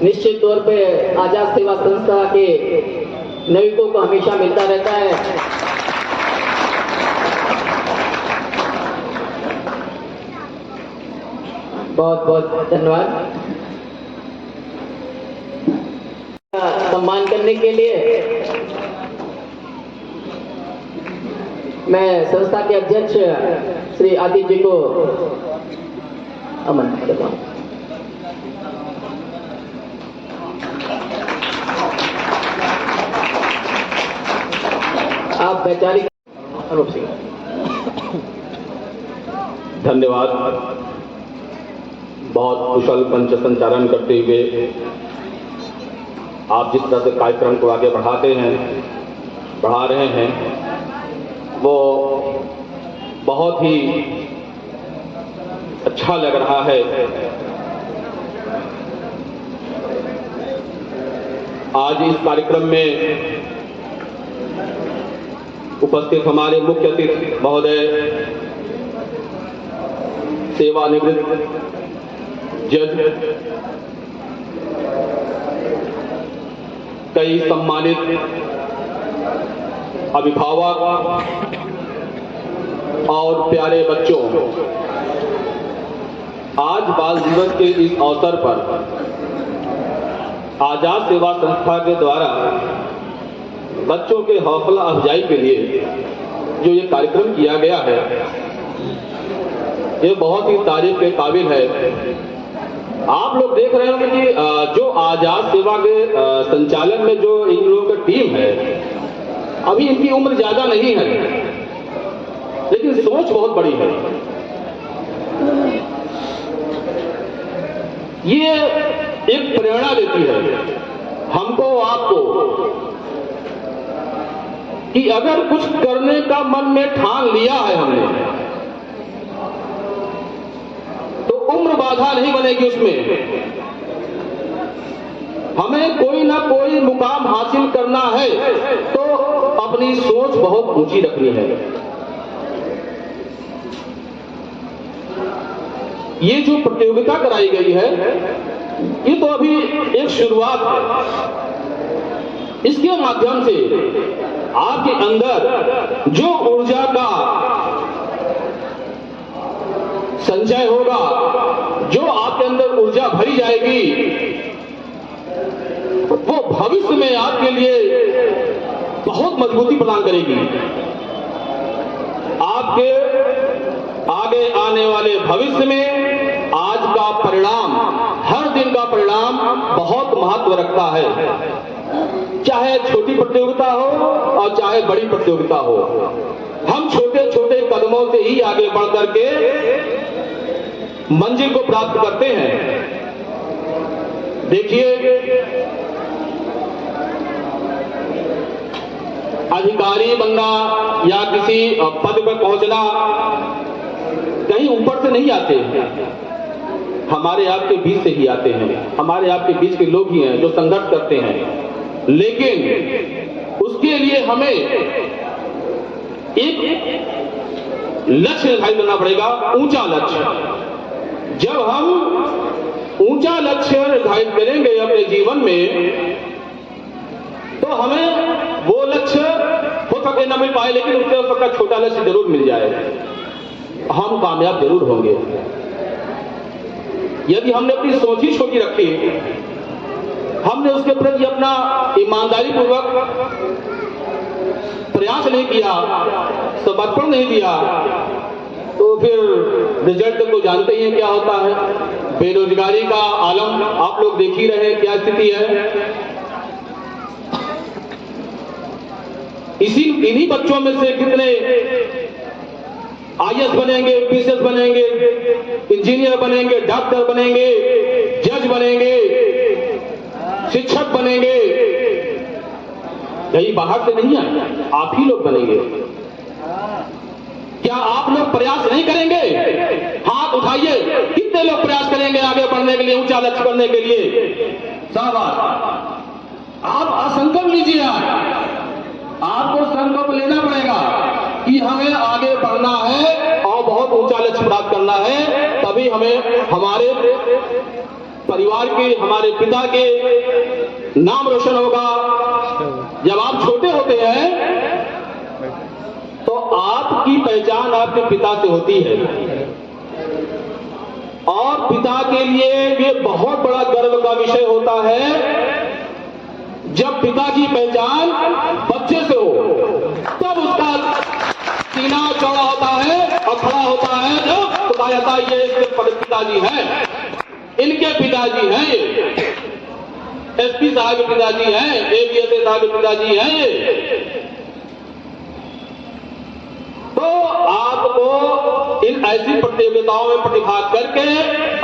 निश्चित तौर पे आजाद सेवा संस्था के नाविकों को हमेशा मिलता रहता है। बहुत बहुत धन्यवाद। सम्मान करने के लिए मैं संस्था के अध्यक्ष श्री आदित्य जी को आमंत्रित करता हूं। आप वैचारिक अनूप सिंह। धन्यवाद। बहुत कुशल पंच संचालन करते हुए आप जिस तरह से कार्यक्रम को आगे बढ़ा रहे हैं वो बहुत ही अच्छा लग रहा है। आज इस कार्यक्रम में उपस्थित हमारे मुख्य अतिथि महोदय, सेवानिवृत्त जज, कई सम्मानित अभिभावक और प्यारे बच्चों, आज बाल दिवस के इस अवसर पर आजाद सेवा संस्था के द्वारा बच्चों के हौसला अफजाई के लिए जो ये कार्यक्रम किया गया है ये बहुत ही तारीफ के काबिल है। आप लोग देख रहे होंगे कि जो आजाद सेवा के संचालन में जो इन लोगों की टीम है, अभी इनकी उम्र ज्यादा नहीं है लेकिन सोच बहुत बड़ी है। ये एक प्रेरणा देती है हमको आपको कि अगर कुछ करने का मन में ठान लिया है हमने तो उम्र बाधा नहीं बनेगी। उसमें हमें कोई ना कोई मुकाम हासिल करना है तो अपनी सोच बहुत ऊंची रखनी है। ये जो प्रतियोगिता कराई गई है ये तो अभी एक शुरुआत है। इसके माध्यम से आपके अंदर जो ऊर्जा का संचय होगा, जो आपके अंदर ऊर्जा भरी जाएगी, वो भविष्य में आपके लिए बहुत मजबूती प्रदान करेगी। आपके आगे आने वाले भविष्य में आज का परिणाम, हर दिन का परिणाम बहुत महत्व रखता है। चाहे छोटी प्रतियोगिता हो और चाहे बड़ी प्रतियोगिता हो, हम छोटे छोटे कदमों से ही आगे बढ़ करके मंजिल को प्राप्त करते हैं। देखिए, अधिकारी बनना या किसी पद पर पहुंचना कहीं ऊपर से नहीं आते, हमारे आपके बीच से ही आते हैं। हमारे आपके बीच के लोग ही हैं जो संघर्ष करते हैं। लेकिन उसके लिए हमें एक लक्ष्य निर्धारित करना पड़ेगा, ऊंचा लक्ष्य। जब हम ऊंचे ऊंचा लक्ष्य निर्धारित करेंगे अपने जीवन में, तो हमें वो लक्ष्य हो सके न मिल पाए, लेकिन उससे हो सकता छोटा लक्ष्य जरूर मिल जाए, हम कामयाब जरूर होंगे। यदि हमने अपनी सोच ही छोटी रखी, हमने उसके प्रति अपना ईमानदारी पूर्वक प्रयास नहीं किया, समर्पण नहीं दिया, तो फिर रिजल्ट तो जानते ही हैं क्या होता है। बेरोजगारी का आलम आप लोग देख ही रहे हैं क्या स्थिति है। इन्हीं बच्चों में से कितने आईएएस बनेंगे, पीसीएस बनेंगे, इंजीनियर बनेंगे, डॉक्टर बनेंगे, जज बनेंगे, शिक्षक बनेंगे। यही बाहर से नहीं है, आप ही लोग बनेंगे। क्या आप लोग प्रयास नहीं करेंगे? हाथ उठाइए, कितने लोग प्रयास करेंगे आगे बढ़ने के लिए, ऊंचा लक्ष्य करने के लिए? शाबाश। आप संकल्प लीजिए, आपको संकल्प लेना पड़ेगा कि हमें आगे बढ़ना है और बहुत ऊंचा लक्ष्य प्राप्त करना है। तभी हमें हमारे परिवार के, हमारे पिता के नाम रोशन होगा। जब आप छोटे होते हैं तो आपकी पहचान आपके पिता से होती है, और पिता के लिए ये बहुत बड़ा गर्व का विषय होता है जब पिता की पहचान बच्चे से हो, तब उसका सीना चौड़ा होता है और खड़ा होता है। जब तो कहा जाता है ये इसके पिताजी हैं, इनके पिताजी हैं, ये एसपी साहब के पिताजी हैं, एपीएसए साहब के पिताजी हैं ये। तो आपको इन ऐसी प्रतियोगिताओं में प्रतिभाग करके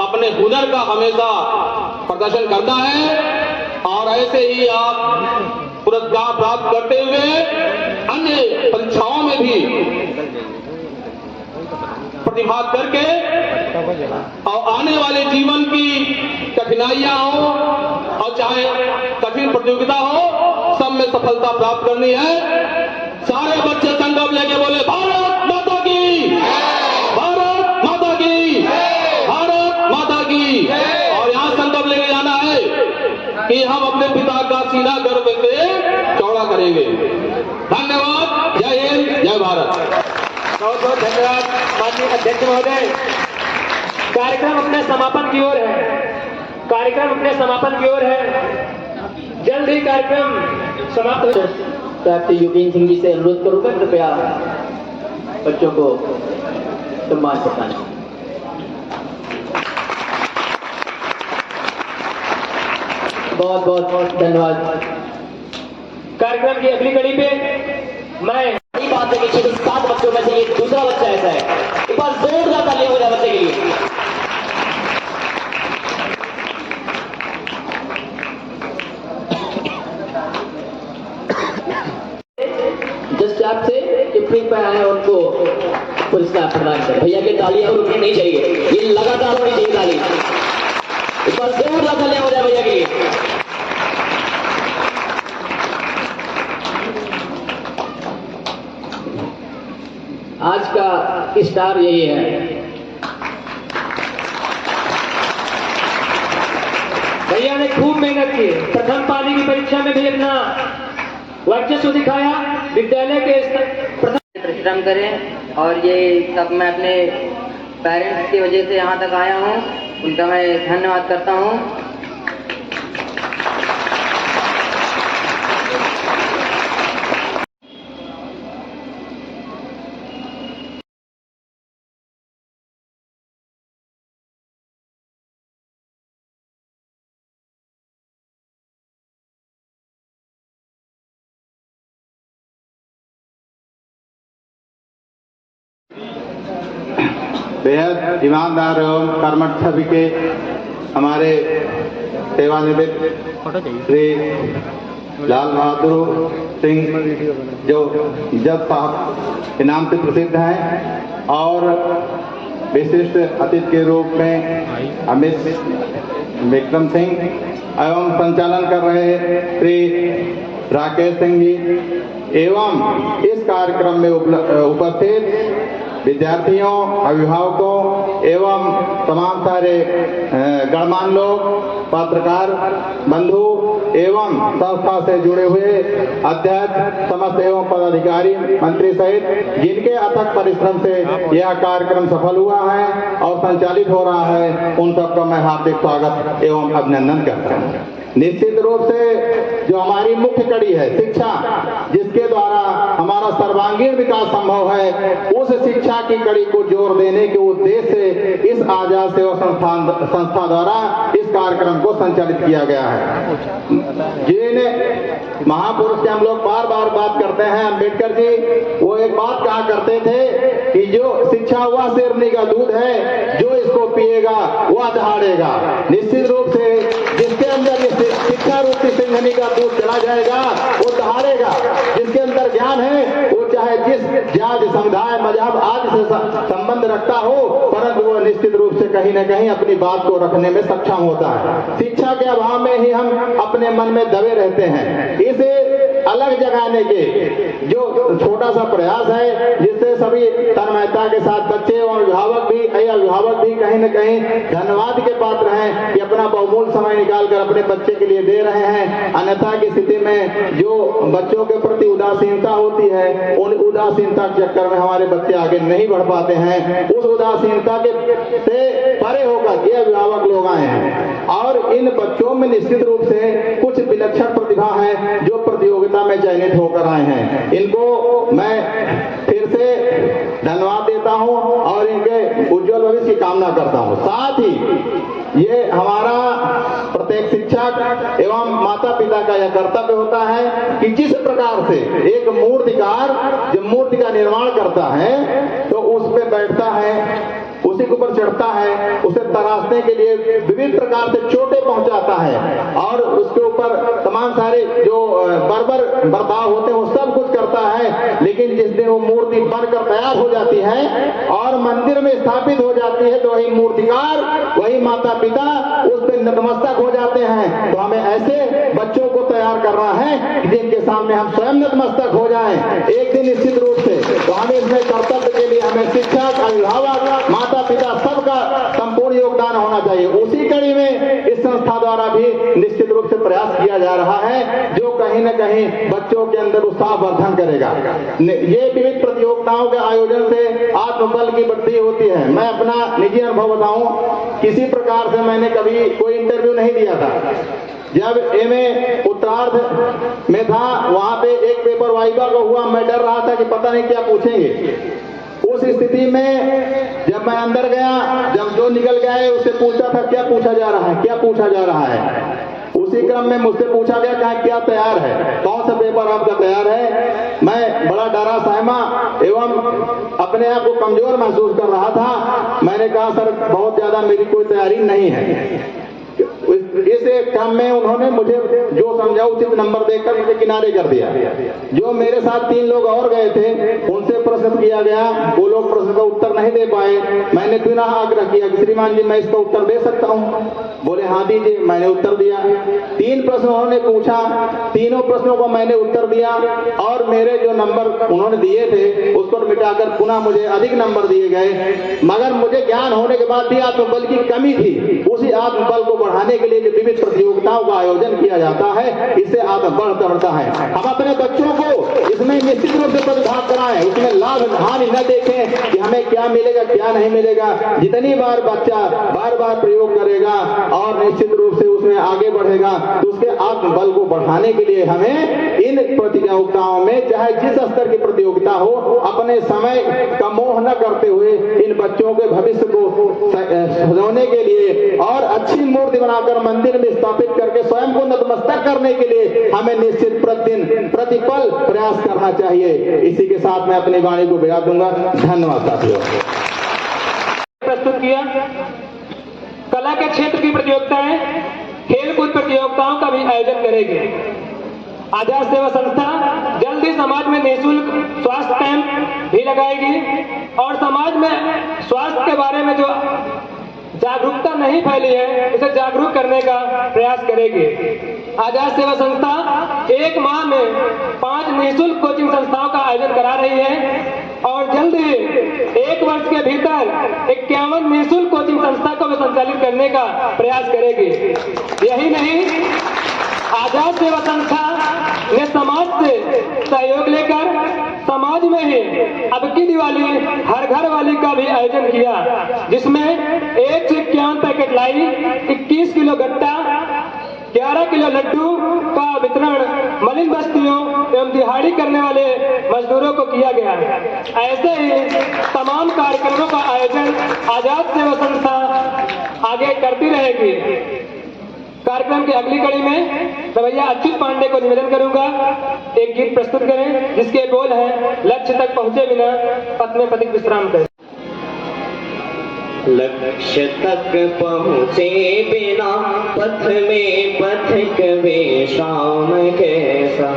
अपने हुनर का हमेशा प्रदर्शन करना है, और ऐसे ही आप पुरस्कार प्राप्त करते हुए अन्य परीक्षाओं में भी प्रतिभाग करके और आने वाले जीवन की कठिनाइयां हो और चाहे कठिन प्रतियोगिता हो, सब में सफलता प्राप्त करनी है। सारे बच्चे संकल्प लेके बोले भारत माता की, भारत माता की, भारत माता की। और यहाँ संकल्प लेके जाना है कि हम अपने पिता का सीना गर्व से चौड़ा करेंगे। धन्यवाद। जय हिंद, जय भारत। बहुत बहुत धन्यवाद माननीय अध्यक्ष महोदय। कार्यक्रम अपने समापन की ओर है, कार्यक्रम अपने समापन की ओर है। जल्द ही कार्यक्रम समाप्त हो। प्राप्त योगेंद्र सिंह जी से अनुरोध करूंगा कृपया बच्चों को सम्मान प्रदान। बहुत बहुत धन्यवाद। कार्यक्रम की अगली कड़ी पे मैं यही बात है कि 7 बच्चों में से ये दूसरा बच्चा ऐसा है। एक बार जोरदार तालियां हो जाए बच्चे के लिए। जस्ट आपसे कि फ्री पे आए उनको पुरस्कार प्रदान करें। भैया की तालियां रुकनी नहीं चाहिए, ये लगातार होनी चाहिए ताली। एक बार जोरदार तालियां हो जाए भैया के लिए। आज का स्टार यही है। भैया ने खूब मेहनत की, प्रथम पाली की परीक्षा में भी अपना वर्चस्व दिखाया। विद्यालय के प्रथम परिश्रम करें, और ये सब मैं अपने पेरेंट्स की वजह से यहाँ तक आया हूँ, उनका मैं धन्यवाद करता हूँ। बेहद ईमानदार एवं कर्मठ सभी के हमारे सेवानिवृत्त श्री लाल बहादुर सिंह जो जज साहब इनाम से प्रसिद्ध हैं, और विशिष्ट अतिथि के रूप में अमित विक्रम सिंह एवं संचालन कर रहे श्री राकेश सिंह जी, एवं इस कार्यक्रम में उपस्थित विद्यार्थियों, अभिभावकों एवं तमाम सारे गणमान्य लोग, पत्रकार बंधु एवं संस्था से जुड़े हुए अध्यक्ष, समस्त एवं पदाधिकारी, मंत्री सहित जिनके अथक परिश्रम से यह कार्यक्रम सफल हुआ है और संचालित हो रहा है, उन सबका मैं हार्दिक स्वागत एवं अभिनंदन करता हूँ। निश्चित रूप से जो हमारी मुख्य कड़ी है शिक्षा, जिसके द्वारा हमारा सर्वांगीण विकास संभव है, उस शिक्षा की कड़ी को जोर देने के उद्देश्य से इस आजाद सेवा संस्था द्वारा इस कार्यक्रम को संचालित किया गया है। जिन महापुरुष से हम लोग बार बार बात करते हैं, अम्बेडकर जी वो एक बात कहा करते थे कि जो शिक्षा वह शेरनी का दूध है, जो इसको पिएगा वह दहाड़ेगा। निश्चित रूप से जिसके अंदर शिक्षा रूपी सिंघनी का दूध चला जाएगा वो दहाड़ेगा। जिसके अंदर ज्ञान है वो चाहे जिस जाति, समुदाय, मजहब आदि से संबंध रखता हो, परंतु वो निश्चित रूप से कहीं न कहीं अपनी बात को रखने में सक्षम होता है। शिक्षा के अभाव में ही हम अपने मन में दबे रहते हैं। इसे अलग जगाने के जो छोटा सा प्रयास है, जिससे सभी तन्मयता के साथ बच्चे और अभिभावक भी कहीं न कहीं धन्यवाद के पात्र हैं कि अपना बहुमूल्य समय निकालकर अपने बच्चे के लिए दे रहे हैं। अन्यथा की स्थिति में जो बच्चों के प्रति उदासीनता होती है, उन उदासीनता के चक्कर में हमारे बच्चे आगे नहीं बढ़ पाते हैं। उस उदासीनता के से परे होकर ये अभिभावक लोग आए हैं और इन बच्चों में निश्चित रूप से कुछ विलक्षण प्रतिभा है जो प्रतियोगिता में चयनित होकर आए हैं। इनको मैं फिर से धन्यवाद देता हूं और इनके उज्जवल भविष्य की कामना करता हूं। साथ ही ये हमारा प्रत्येक शिक्षक एवं माता पिता का यह कर्तव्य होता है कि जिस प्रकार से एक मूर्तिकार जब मूर्ति का निर्माण करता है तो उस पे बैठता है, उसी के ऊपर चढ़ता है, उसे तराशने के लिए विभिन्न प्रकार से चोटें पहुंचाता है और उसके ऊपर तमाम सारे जो बर्बर बर्ताव होते हैं वो सब कुछ करता है। लेकिन जिस दिन वो मूर्ति बनकर तैयार हो जाती है और मंदिर में स्थापित हो जाती है, तो वही मूर्तिकार, वही माता पिता उस पर नतमस्तक हो जाते हैं। तो हमें ऐसे बच्चों को तैयार करना है जिनके सामने हम स्वयं नतमस्तक हो जाएं एक दिन निश्चित रूप से। तो हमें इसमें कर्तव्य के लिए हमें शिक्षक, अभिभावक, माता पिता सबका संपूर्ण योगदान होना चाहिए। उसी कड़ी में इस संस्था द्वारा भी निश्चित रूप से प्रयास किया जा रहा है, जो कहीं न कहीं बच्चों के अंदर उत्साह वर्धन करेगा। ये विविध प्रतियोगिताओं के आयोजन से आत्मबल की वृद्धि होती है। मैं अपना निजी अनुभव बताऊं, किसी प्रकार से मैंने कभी कोई इंटरव्यू नहीं दिया था। जब एमए उत्तरार्ध में था, वहां पे एक पेपर वाइवा का हुआ, मैं डर रहा था कि पता नहीं क्या पूछेंगे। उस स्थिति में जब मैं अंदर गया, जब जो निकल गए उससे पूछा था क्या पूछा जा रहा है, क्या पूछा जा रहा है। उसी क्रम में मुझसे पूछा गया क्या तैयार है, कौन सा पेपर आपका तैयार है। मैं बड़ा डरा सहमा एवं अपने आप को कमजोर महसूस कर रहा था। मैंने कहा सर बहुत ज्यादा मेरी कोई तैयारी नहीं है। इस क्रम में उन्होंने मुझे जो समझा उचित नंबर देकर मुझे किनारे कर दिया। जो मेरे साथ 3 लोग और गए थे उनसे प्रश्न किया गया, वो लोग प्रश्न का उत्तर नहीं दे पाए। मैंने पुनः आग्रह किया कि श्रीमान जी मैं इसका उत्तर दे सकता हूँ। बोले हाँ दीजिए। मैंने उत्तर दिया। 3 प्रश्न उन्होंने पूछा, तीनों प्रश्नों को मैंने उत्तर दिया और मेरे जो नंबर उन्होंने दिए थे उसको मिटाकर पुनः मुझे अधिक नंबर दिए गए। मगर मुझे ज्ञान होने के बाद भी आत्मबल की कमी थी। उसी आत्मबल को बढ़ाने के लिए विविध प्रतियोगिताओं का आयोजन किया जाता है, इससे आत्मबल बढ़ता है। हम अपने बच्चों को इसमें निश्चित रूप से प्रतिभाग कराएं, उसमें लाभ हानि न देखें कि हमें क्या मिलेगा क्या नहीं मिलेगा। जितनी बार बच्चा बार बार प्रयोग करेगा और निश्चित रूप से उसमें आगे बढ़ेगा, तो उसके आत्मबल को बढ़ाने के लिए हमें इन प्रतियोगिताओं में चाहे जिस स्तर की प्रतियोगिता हो, अपने समय का मोह न करते हुए इन बच्चों के भविष्य को सजोने के लिए और अच्छी मूर्ति बनाकर मंदिर में स्थापित करके स्वयं को नतमस्तक करने के लिए हमें निश्चित प्रतिदिन प्रतिपल प्रयास करना चाहिए। इसी के साथ मैं अपनी वाणी को विराम दूंगा। धन्यवाद साथियों। प्रस्तुत किया। कला के क्षेत्र की प्रतियोगिताएं, खेलकूद प्रतियोगिताओं का भी आयोजन करेगी। आजाद सेवा संस्था जल्द ही समाज में निःशुल्क स्वास्थ्य कैंप भी लगाएगी और समाज में स्वास्थ्य के बारे में जो जागरूकता नहीं फैली है उसे जागरूक करने का प्रयास करेगी। आजाद सेवा संस्था 1 माह में 5 निःशुल्क कोचिंग संस्थाओं का आयोजन करा रही है। और जल्द ही 1 वर्ष के भीतर 51 निःशुल्क कोचिंग संस्था को भी संचालित करने का प्रयास करेगी। यही नहीं, आजाद सेवा संस्था ने समाज से सहयोग लेकर समाज में ही अब की दिवाली हर घर वाली का भी आयोजन किया, जिसमें 1 से 51 पैकेट लाई, 21 किलो गट्टा, 11 किलो लड्डू का वितरण मलिन बस्तियों एवं दिहाड़ी करने वाले मजदूरों को किया गया। ऐसे ही तमाम कार्यक्रमों का आयोजन आजाद सेवा संस्था आगे करती रहेगी। कार्यक्रम की अगली कड़ी में भैया अच्युत पांडे को निवेदन करूंगा एक गीत प्रस्तुत करें, जिसके बोल है लक्ष्य तक पहुंचे बिना पथ में पथिक विश्राम करें। लक्ष्य तक पहुँचे बिना पथ में पथिक विश्राम कैसा,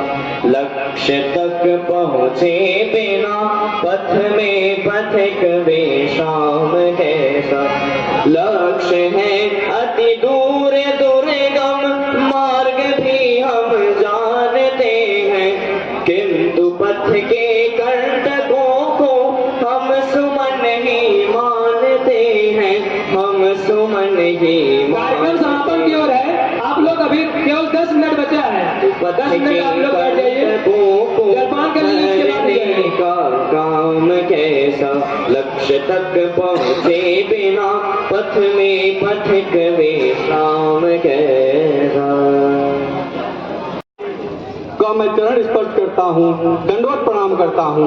लक्ष्य तक पहुँचे बिना पथ में पथिक विश्राम कैसा, लक्ष्य है अति दूर दुर्गम मार्ग भी हम जानते हैं, किंतु पथ के कंटकों को हम सुमन ही मानते हैं, हम सुमन ही। कार्यक्रम समापन की ओर है, आप लोग अभी केवल 10 मिनट बचा है, 10 मिनट आप लोग बैठ जाइए, जलपान कर लीजिए, इसके बाद का काम कैसा, लक्ष्य तक पहुँचे बिना पथ में पथिक विश्राम कैसा। का मैं चरण स्पर्श करता हूँ, दंडवत प्रणाम करता हूँ।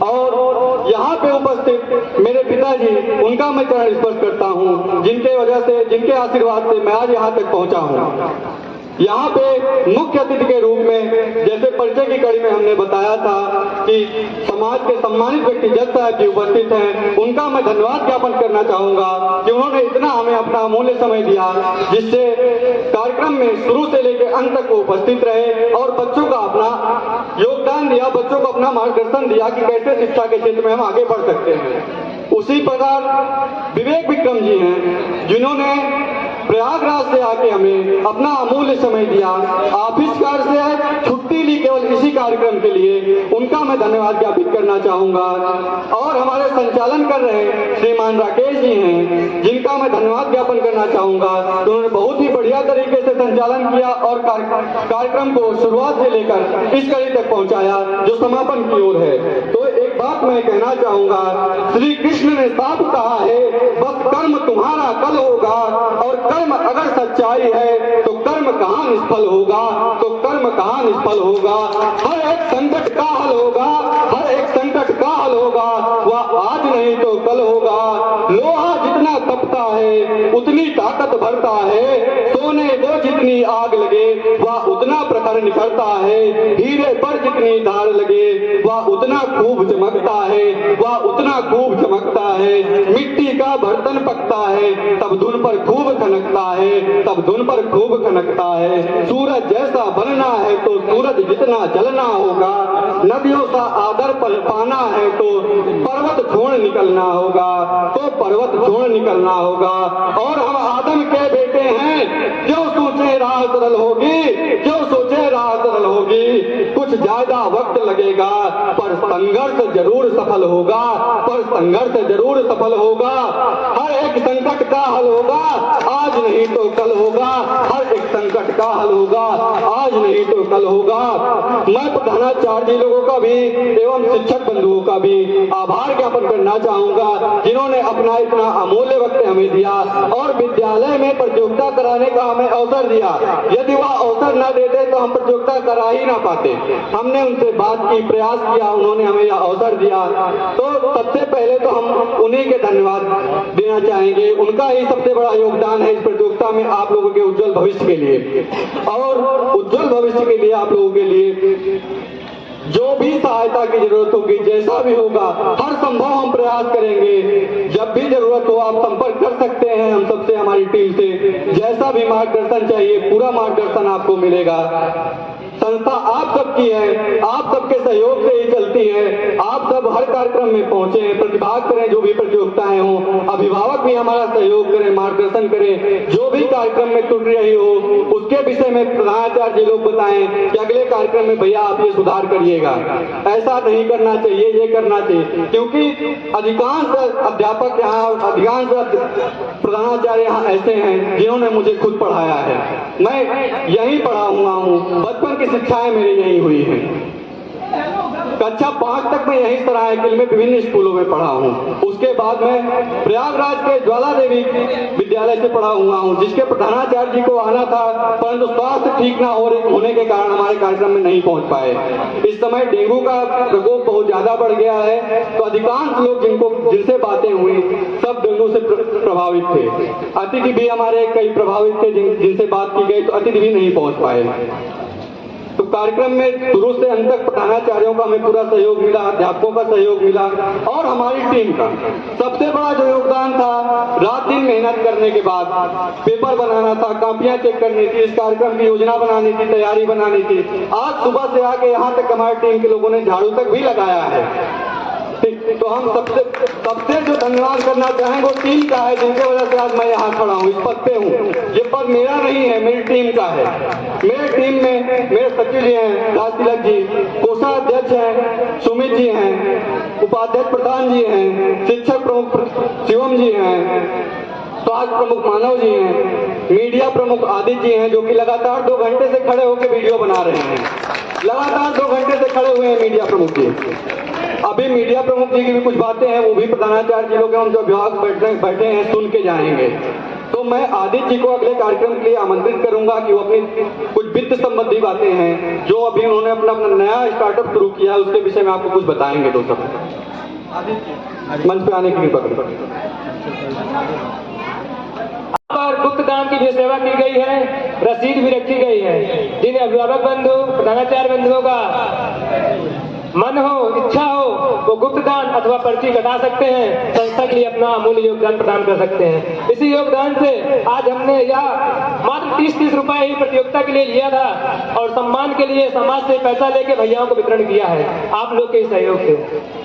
और यहाँ पे उपस्थित मेरे पिताजी, उनका मैं चरण स्पर्श करता हूँ, जिनके वजह से, जिनके आशीर्वाद से मैं आज यहाँ तक पहुँचा हूँ। यहाँ पे मुख्य अतिथि के रूप में, जैसे परिचय की कड़ी में हमने बताया था कि समाज के सम्मानित व्यक्ति जज साहब जी उपस्थित हैं, उनका मैं धन्यवाद ज्ञापन करना चाहूंगा कि उन्होंने इतना हमें अपना अमूल्य समय दिया, जिससे कार्यक्रम में शुरू से लेकर अंत तक वो उपस्थित रहे और बच्चों का अपना योगदान दिया, बच्चों को अपना मार्गदर्शन दिया कि कैसे शिक्षा के क्षेत्र में हम आगे बढ़ सकते हैं। उसी प्रकार विवेक विक्रम जी हैं, जिन्होंने प्रयागराज से आके हमें अपना अमूल्य समय दिया, ऑफिस कार्य से छुट्टी ली केवल इसी कार्यक्रम के लिए, उनका मैं धन्यवाद ज्ञापित करना चाहूंगा। और हमारे संचालन कर रहे श्रीमान राकेश जी हैं, जिनका मैं धन्यवाद ज्ञापन करना चाहूंगा। उन्होंने बहुत ही बढ़िया तरीके से संचालन किया और कार्यक्रम को शुरुआत से लेकर इस कड़ी तक पहुंचाया जो समापन की ओर है। तो एक बात मैं कहना चाहूंगा, श्री कृष्ण ने साफ कहा है, बस कर्म तुम्हारा कल होगा, और कर्म अगर सच्चाई है तो कर्म कहाँ निष्फल होगा, तो कर्म कहाँ निष्फल होगा। हर एक संकट का हल होगा, हर एक संकट का हल होगा, वह आज नहीं तो कल होगा। लोहा जितना तपता है उतनी ताकत भरता है, सोने को जितनी आग लगे वह उतना प्रखर निखरता है, हीरे पर जितनी धार लगे वह उतना खूब चमकता है, वह उतना खूब चमकता है। मिट्टी का बर्तन पकता है तब धुन पर खूब खनकता है, तब धुन पर खूब खनकता है। सूरज जैसा बनना है तो सूरज जितना जलना होगा, नदियों सा आदर पर पाना है तो पर्वत छोड़ निकलना होगा, तो पर्वत छोड़ निकलना होगा। और हम आदम के बेटे हैं, जो सोचे राह सरल होगी, जो सोचे राह सरल होगी। कुछ ज्यादा वक्त लगेगा पर संघर्ष जरूर सफल होगा, पर संघर्ष जरूर सफल होगा। हर एक संकट का हल होगा, आज नहीं तो कल होगा। हर एक संकट का हल होगा, आज नहीं तो कल होगा। मैं प्रधानाचार्य लोगों का भी एवं शिक्षक बंधुओं का भी आभार ज्ञापन करना चाहूंगा, जिन्होंने अपना इतना अमूल्य वक्त हमें दिया और विद्यालय में प्रतियोगिता कराने का हमें अवसर दिया। यदि वह अवसर न देते तो हम प्रतियोगिता करा ही ना पाते। हमने उनसे बात की, प्रयास किया, उन्होंने हमें यह अवसर दिया। तो सबसे पहले तो हम उन्हीं के धन्यवाद देना चाहेंगे। उनका ही सबसे बड़ा योगदान है इस प्रतियोगिता में आप लोगों के उज्जवल भविष्य के लिए। और उज्जवल भविष्य के लिए आप लोगों के लिए जो भी सहायता की जरूरत होगी, जैसा भी होगा, हर संभव हम प्रयास करेंगे। जब भी जरूरत हो आप संपर्क कर सकते हैं हम सबसे, हमारी टीम से। जैसा भी मार्गदर्शन चाहिए पूरा मार्गदर्शन आपको मिलेगा। संस्था आप सबकी है, आप सबके सहयोग से ही चलती है। आप सब हर हर कार्यक्रम में पहुंचे, प्रतिभाग करें, जो भी प्रतियोगिताएं हों, अभिभावक भी हमारा सहयोग करें, मार्गदर्शन करें, जो भी कार्यक्रम में त्रुटि रही हो उसके विषय में प्रधानाचार्य जी लोग बताएं कि अगले कार्यक्रम में भैया आप ये सुधार करिएगा, ऐसा नहीं करना चाहिए, ये करना चाहिए। क्योंकि अधिकांश अध्यापक यहाँ, अधिकांश प्रधानाचार्य यहाँ ऐसे हैं जिन्होंने मुझे खुद पढ़ाया है, मैं यहीं पढ़ा हुआ हूँ, बचपन की शिक्षाएं मेरी यहीं हुई हैं। कक्षा 5 तक मैं यहीं सरायकिल में विभिन्न स्कूलों में पढ़ा हूँ। उसके बाद मैं प्रयागराज के ज्वाला देवी विद्यालय से पढ़ा हुआ हूँ, जिसके प्रधानाचार्य जी को आना था, परंतु स्वास्थ्य ठीक ना होने के कारण हमारे कार्यक्रम में नहीं पहुँच पाए। इस समय डेंगू का प्रकोप बहुत ज्यादा बढ़ गया है, तो अधिकांश लोग जिनसे बातें हुई सब डेंगू से प्रभावित थे। अतिथि भी हमारे कई प्रभावित थे, जिनसे बात की गई तो अतिथि भी नहीं पहुँच पाए। तो कार्यक्रम में शुरू से अंत तक प्रधानाचार्यों का हमें पूरा सहयोग मिला, अध्यापकों का सहयोग मिला और हमारी टीम का सबसे बड़ा जो योगदान था, रात दिन मेहनत करने के बाद पेपर बनाना था, कापियां चेक करनी थी, इस कार्यक्रम की योजना बनानी थी, तैयारी बनानी थी। आज सुबह से आके यहाँ तक हमारी टीम के लोगों ने झाड़ू तक भी लगाया है। तो हम सबसे जो धन्यवाद करना चाहेंगे वो टीम का है, जिनके वजह से आज मैं यहाँ खड़ा हूँ, इस पद पे हूँ। ये पद मेरा नहीं है, मेरी टीम का है। मेरी टीम में मेरे सचिव जी हैं राज तिलक जी, कोषाध्यक्ष हैं सुमित जी हैं, उपाध्यक्ष प्रधान जी हैं, शिक्षक प्रमुख शिवम जी हैं, स्वास्थ्य प्रमुख मानव जी हैं, मीडिया प्रमुख आदित्य जी हैं, जो कि लगातार 2 घंटे से खड़े होकर वीडियो बना रहे हैं। लगातार 2 घंटे से खड़े हुए हैं मीडिया प्रमुख जी। अभी मीडिया प्रमुख जी की भी कुछ बातें हैं, वो भी प्रधानाचार्य जी लोग, हम जो अभिभावक बैठे हैं सुन के जाएंगे। तो मैं आदित्य जी को अगले कार्यक्रम के लिए आमंत्रित करूंगा कि वो अपनी कुछ वित्त संबंधी बातें हैं जो अभी उन्होंने अपना नया स्टार्टअप शुरू किया है, उसके विषय में आपको कुछ बताएंगे। दोस्तों मंच पे आने की कृपा। पर गुप्त दान की जो सेवा की गई है, रसीद भी रखी गई है। जिन अभिभावक बंधु, प्रधानाचार्य बंधुओं का मन हो, इच्छा हो, वो गुप्त दान अथवा पर्ची कटा सकते हैं, संस्था के लिए अपना अमूल्य योगदान प्रदान कर सकते हैं। इसी योगदान से आज हमने यह मात्र 30-30 रुपए ही प्रतियोगिता के लिए लिया था और सम्मान के लिए समाज से पैसा लेके भैयाओं को वितरण किया है, आप लोग के सहयोग से।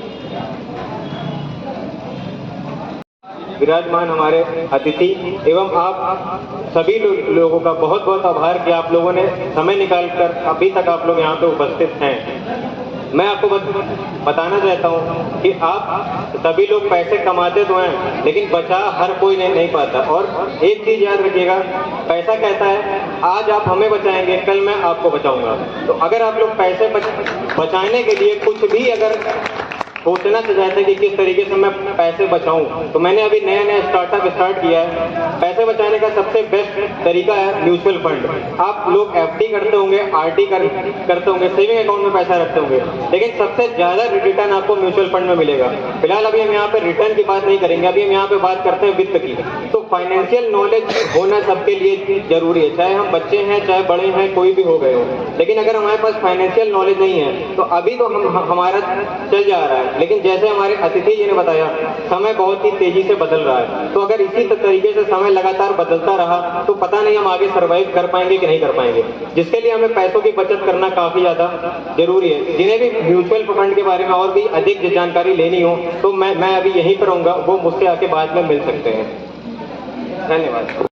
विराजमान हमारे अतिथि एवं आप सभी लोगों का बहुत बहुत आभार कि आप लोगों ने समय निकालकर अभी तक आप लोग यहाँ पे उपस्थित हैं। मैं आपको बताना चाहता हूँ कि आप सभी लोग पैसे कमाते तो हैं, लेकिन बचा हर कोई नहीं पाता। और एक चीज याद रखिएगा, पैसा कहता है आज आप हमें बचाएंगे, कल मैं आपको बचाऊंगा। तो अगर आप लोग पैसे बचाने के लिए कुछ भी अगर सोचना चाहते हैं कि किस तरीके से मैं पैसे बचाऊं, तो मैंने अभी नया स्टार्टअप स्टार्ट किया है। पैसे बचाने का सबसे बेस्ट तरीका है म्यूचुअल फंड। आप लोग एफडी करते होंगे, आरडी करते होंगे, सेविंग अकाउंट में पैसा रखते होंगे, लेकिन सबसे ज्यादा रिटर्न आपको म्यूचुअल फंड में मिलेगा। फिलहाल अभी हम यहाँ पे रिटर्न की बात नहीं करेंगे, अभी हम यहाँ पे बात करते हैं वित्त की। तो फाइनेंशियल नॉलेज होना सबके लिए जरूरी है, चाहे हम बच्चे हैं, चाहे बड़े हैं, कोई भी हो गए हो। लेकिन अगर हमारे पास फाइनेंशियल नॉलेज नहीं है तो अभी तो हमारा चल जा रहा है, लेकिन जैसे हमारे अतिथि जी ने बताया, समय बहुत ही तेजी से बदल रहा है। तो अगर इसी तरीके से समय लगातार बदलता रहा तो पता नहीं हम आगे सर्वाइव कर पाएंगे कि नहीं कर पाएंगे, जिसके लिए हमें पैसों की बचत करना काफी ज्यादा जरूरी है। जिन्हें भी म्यूचुअल फंड के बारे में और भी अधिक जानकारी लेनी हो तो मैं अभी यहीं पर रहूंगा, वो मुझसे आके बाद में मिल सकते हैं। धन्यवाद।